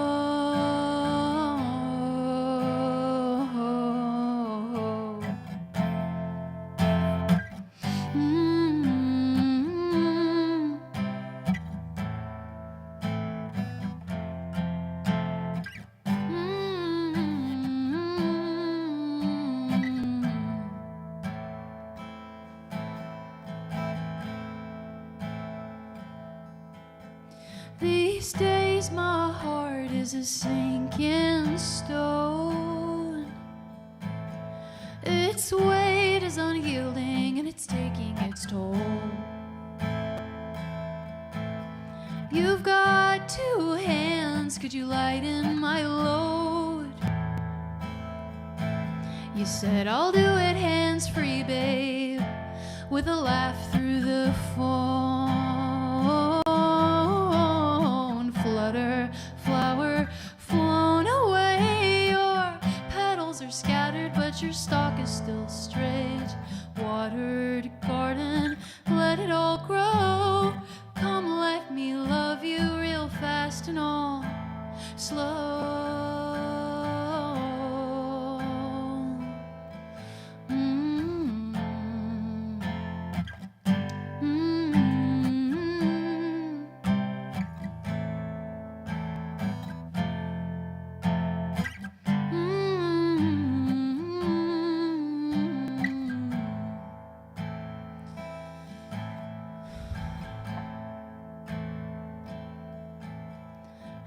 These days my heart is a sinking stone. Its weight is unyielding and it's taking its toll. You've got two hands, could you lighten my load? You said I'll do it hands-free, babe, with a laugh through the phone. Flutter, flower, flown away. Your petals are scattered, but your stalk is still straight. Watered garden, let it all grow. Come, let me love you real fast and all slow.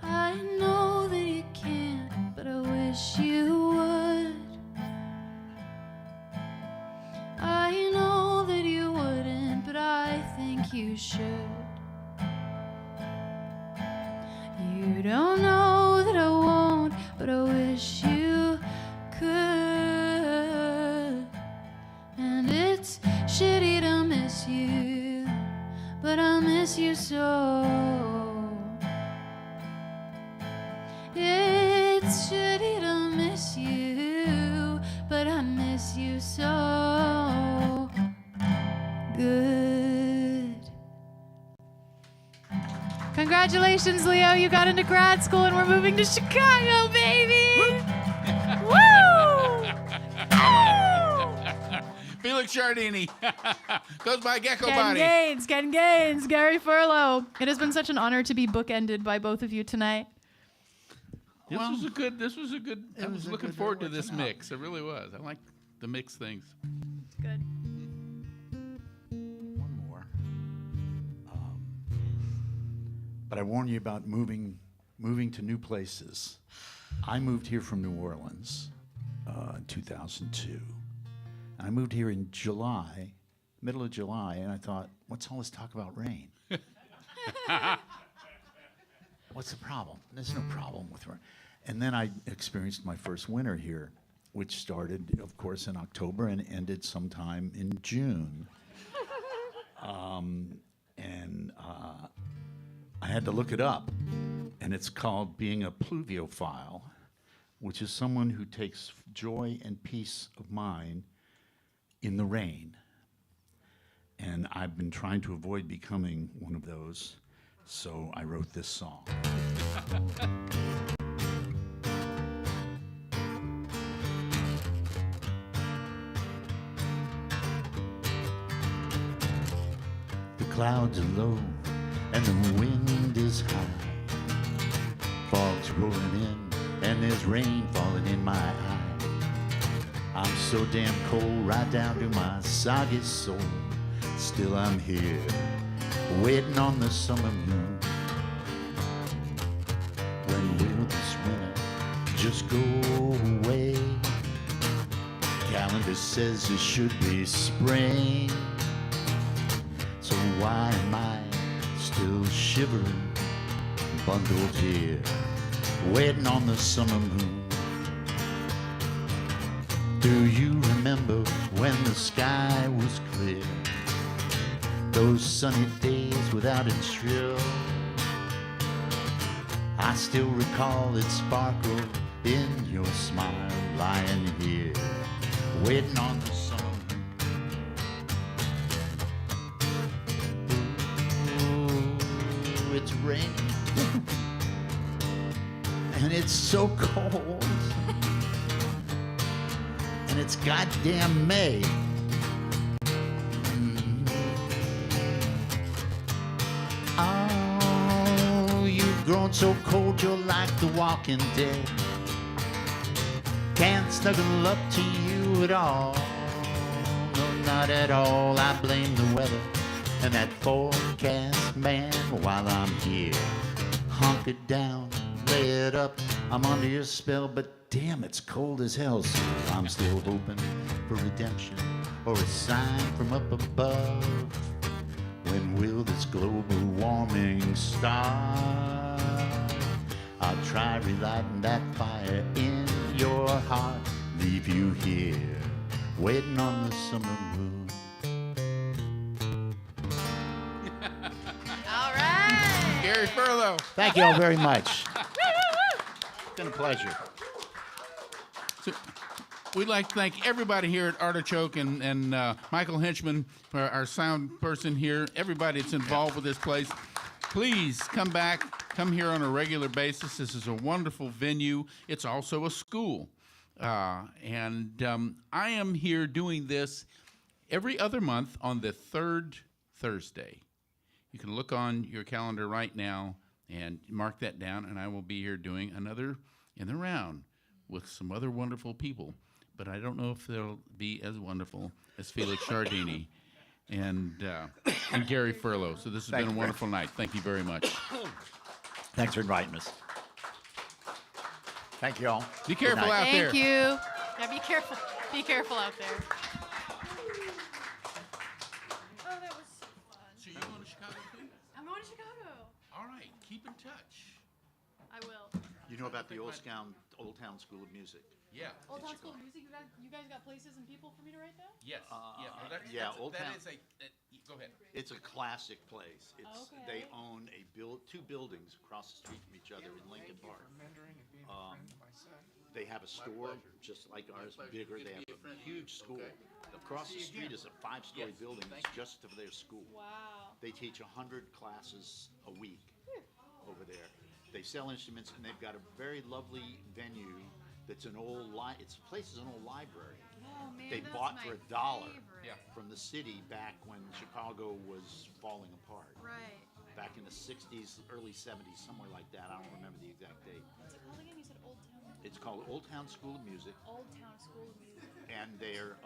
I know that you can't, but I wish you would. I know that you wouldn't, but I think you should. You don't know that I won't, but I wish you could. And it's shitty to miss you, but I miss you so. It's shitty to miss you, but I miss you so good. Congratulations, Leo. You got into grad school and we're moving to Chicago, baby. Woo! Felix Giardini goes by Ken geckoBody. Gaines, Gary Furlow. It has been such an honor to be bookended by both of you tonight. This was a good. I was was a looking good forward to working this out. mix. It really was. I like the mix things. Good. One more. But I warn you about moving to new places. I moved here from New Orleans in 2002. And I moved here in July, middle of July, and I thought, what's all this talk about rain? What's the problem? There's no problem with rain. And then I experienced my first winter here, which started, of course, in October and ended sometime in June. I had to look it up, and it's called being a pluviophile, which is someone who takes joy and peace of mind in the rain. And I've been trying to avoid becoming one of those, so I wrote this song. The clouds are low and the wind is high. Fog's rolling in and there's rain falling in my eye. I'm so damn cold right down to my soggy soul. Still I'm here, waiting on the summer moon. When will this winter just go away? Calendar says it should be spring. So why am I still shivering, bundled here, waiting on the summer moon? Do you remember when the sky was clear? Those sunny days without its shrill. I still recall its sparkle in your smile, lying here, waiting on the sun. Ooh, it's raining, and it's so cold, and it's goddamn May. Oh, you've grown so cold, you're like the walking dead. Can't snuggle up to you at all. No, not at all. I blame the weather and that forecast man. While I'm here, hunkered down, lay it up. I'm under your spell, but damn, it's cold as hell. So I'm still hoping for redemption or a sign from up above. When will this global warming start? I'll try relighting that fire in your heart. Leave you here, waiting on the summer moon. All right. Gary Furlow. Thank you all very much. It's been a pleasure. So, we'd like to thank everybody here at Artichoke and Michael Henchman, our sound person here, everybody that's involved with this place. Please come back, come here on a regular basis. This is a wonderful venue. It's also a school. I am here doing this every other month on the third Thursday. You can look on your calendar right now and mark that down, and I will be here doing another in the round with some other wonderful people. But I don't know if they'll be as wonderful as Felix Chardini and Gary Furlow. So this has been a wonderful night. Thank you very much. Thanks for inviting us. Thank you all. Be careful out there. Thank you. Yeah, be careful. Be careful out there. Oh, that was so fun. So you're going to Chicago too? I'm going to Chicago. All right, keep in touch. I will. You know about the Old Town School of Music? Yeah. Old Town School of Music. You guys got places and people for me to write down? Yes. Old Town. Go ahead. It's a classic place. It's Okay. They own two buildings across the street from each other in Lincoln Park. They have a store just like ours, bigger. They have a huge school. Across the street is a 5-story building that's just for their school. Wow. They teach 100 classes a week over there. They sell instruments, and they've got a very lovely venue that's an old Its place is an old library. Oh man, They that's bought my for $1 Yeah. from the city back when Chicago was falling apart. Right. Back in the 60s, early 70s, somewhere like that. I don't remember the exact date. What's it called again? You said Old Town. It's called Old Town School of Music, Old Town School of Music. and they're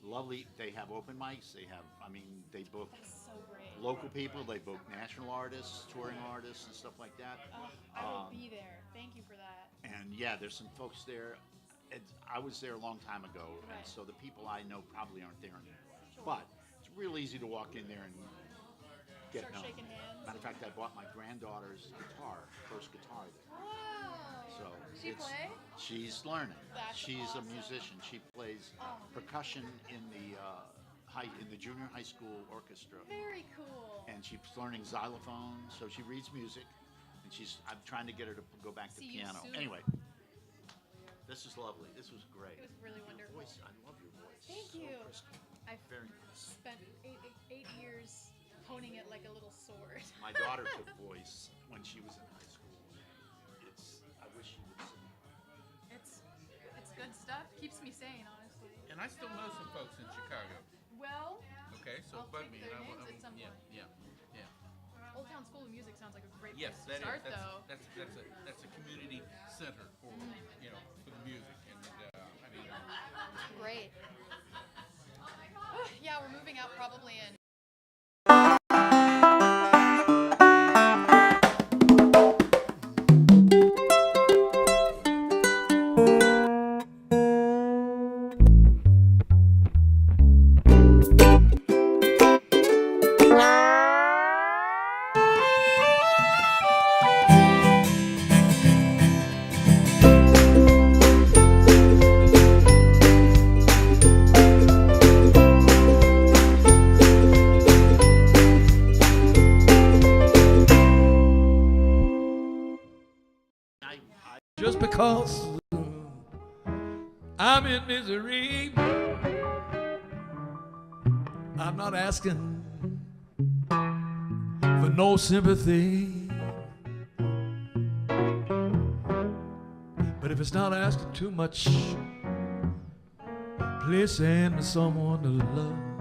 lovely. They have open mics. They book That's so great. local people. They book national artists, touring artists, and stuff like that. I will be there. Thank you for that. And yeah, there's some folks there. I was there a long time ago, and Right. so the people I know probably aren't there anymore. But it's real easy to walk in there and get Start known. shaking hands. Matter of fact, I bought my granddaughter's first guitar there. Wow. So She play? She's learning. That's She's awesome. a musician. She plays Oh. percussion in the junior high school orchestra, Very cool. and she's learning xylophone. So she reads music, and I'm trying to get her to go back to See you piano. soon. Anyway, this is lovely. This was great. It was really Your wonderful. voice, I love your voice. Thank So you. crisp. I've Very nice. spent eight years honing it like a little sword. My daughter took voice when she was in high school. I wish she would sing. It's good stuff. Keeps me sane, honestly. And I still know some folks in Chicago. Well, Okay, so I'll bug take me. their and names I at some yeah, point. yeah. Old Town School of Music sounds like a great Yes, place that to start, is. though. That's a community center for for the music, and Great. Yeah, we're moving out probably in in misery. I'm not asking for no sympathy, but if it's not asking too much, please send me someone to love.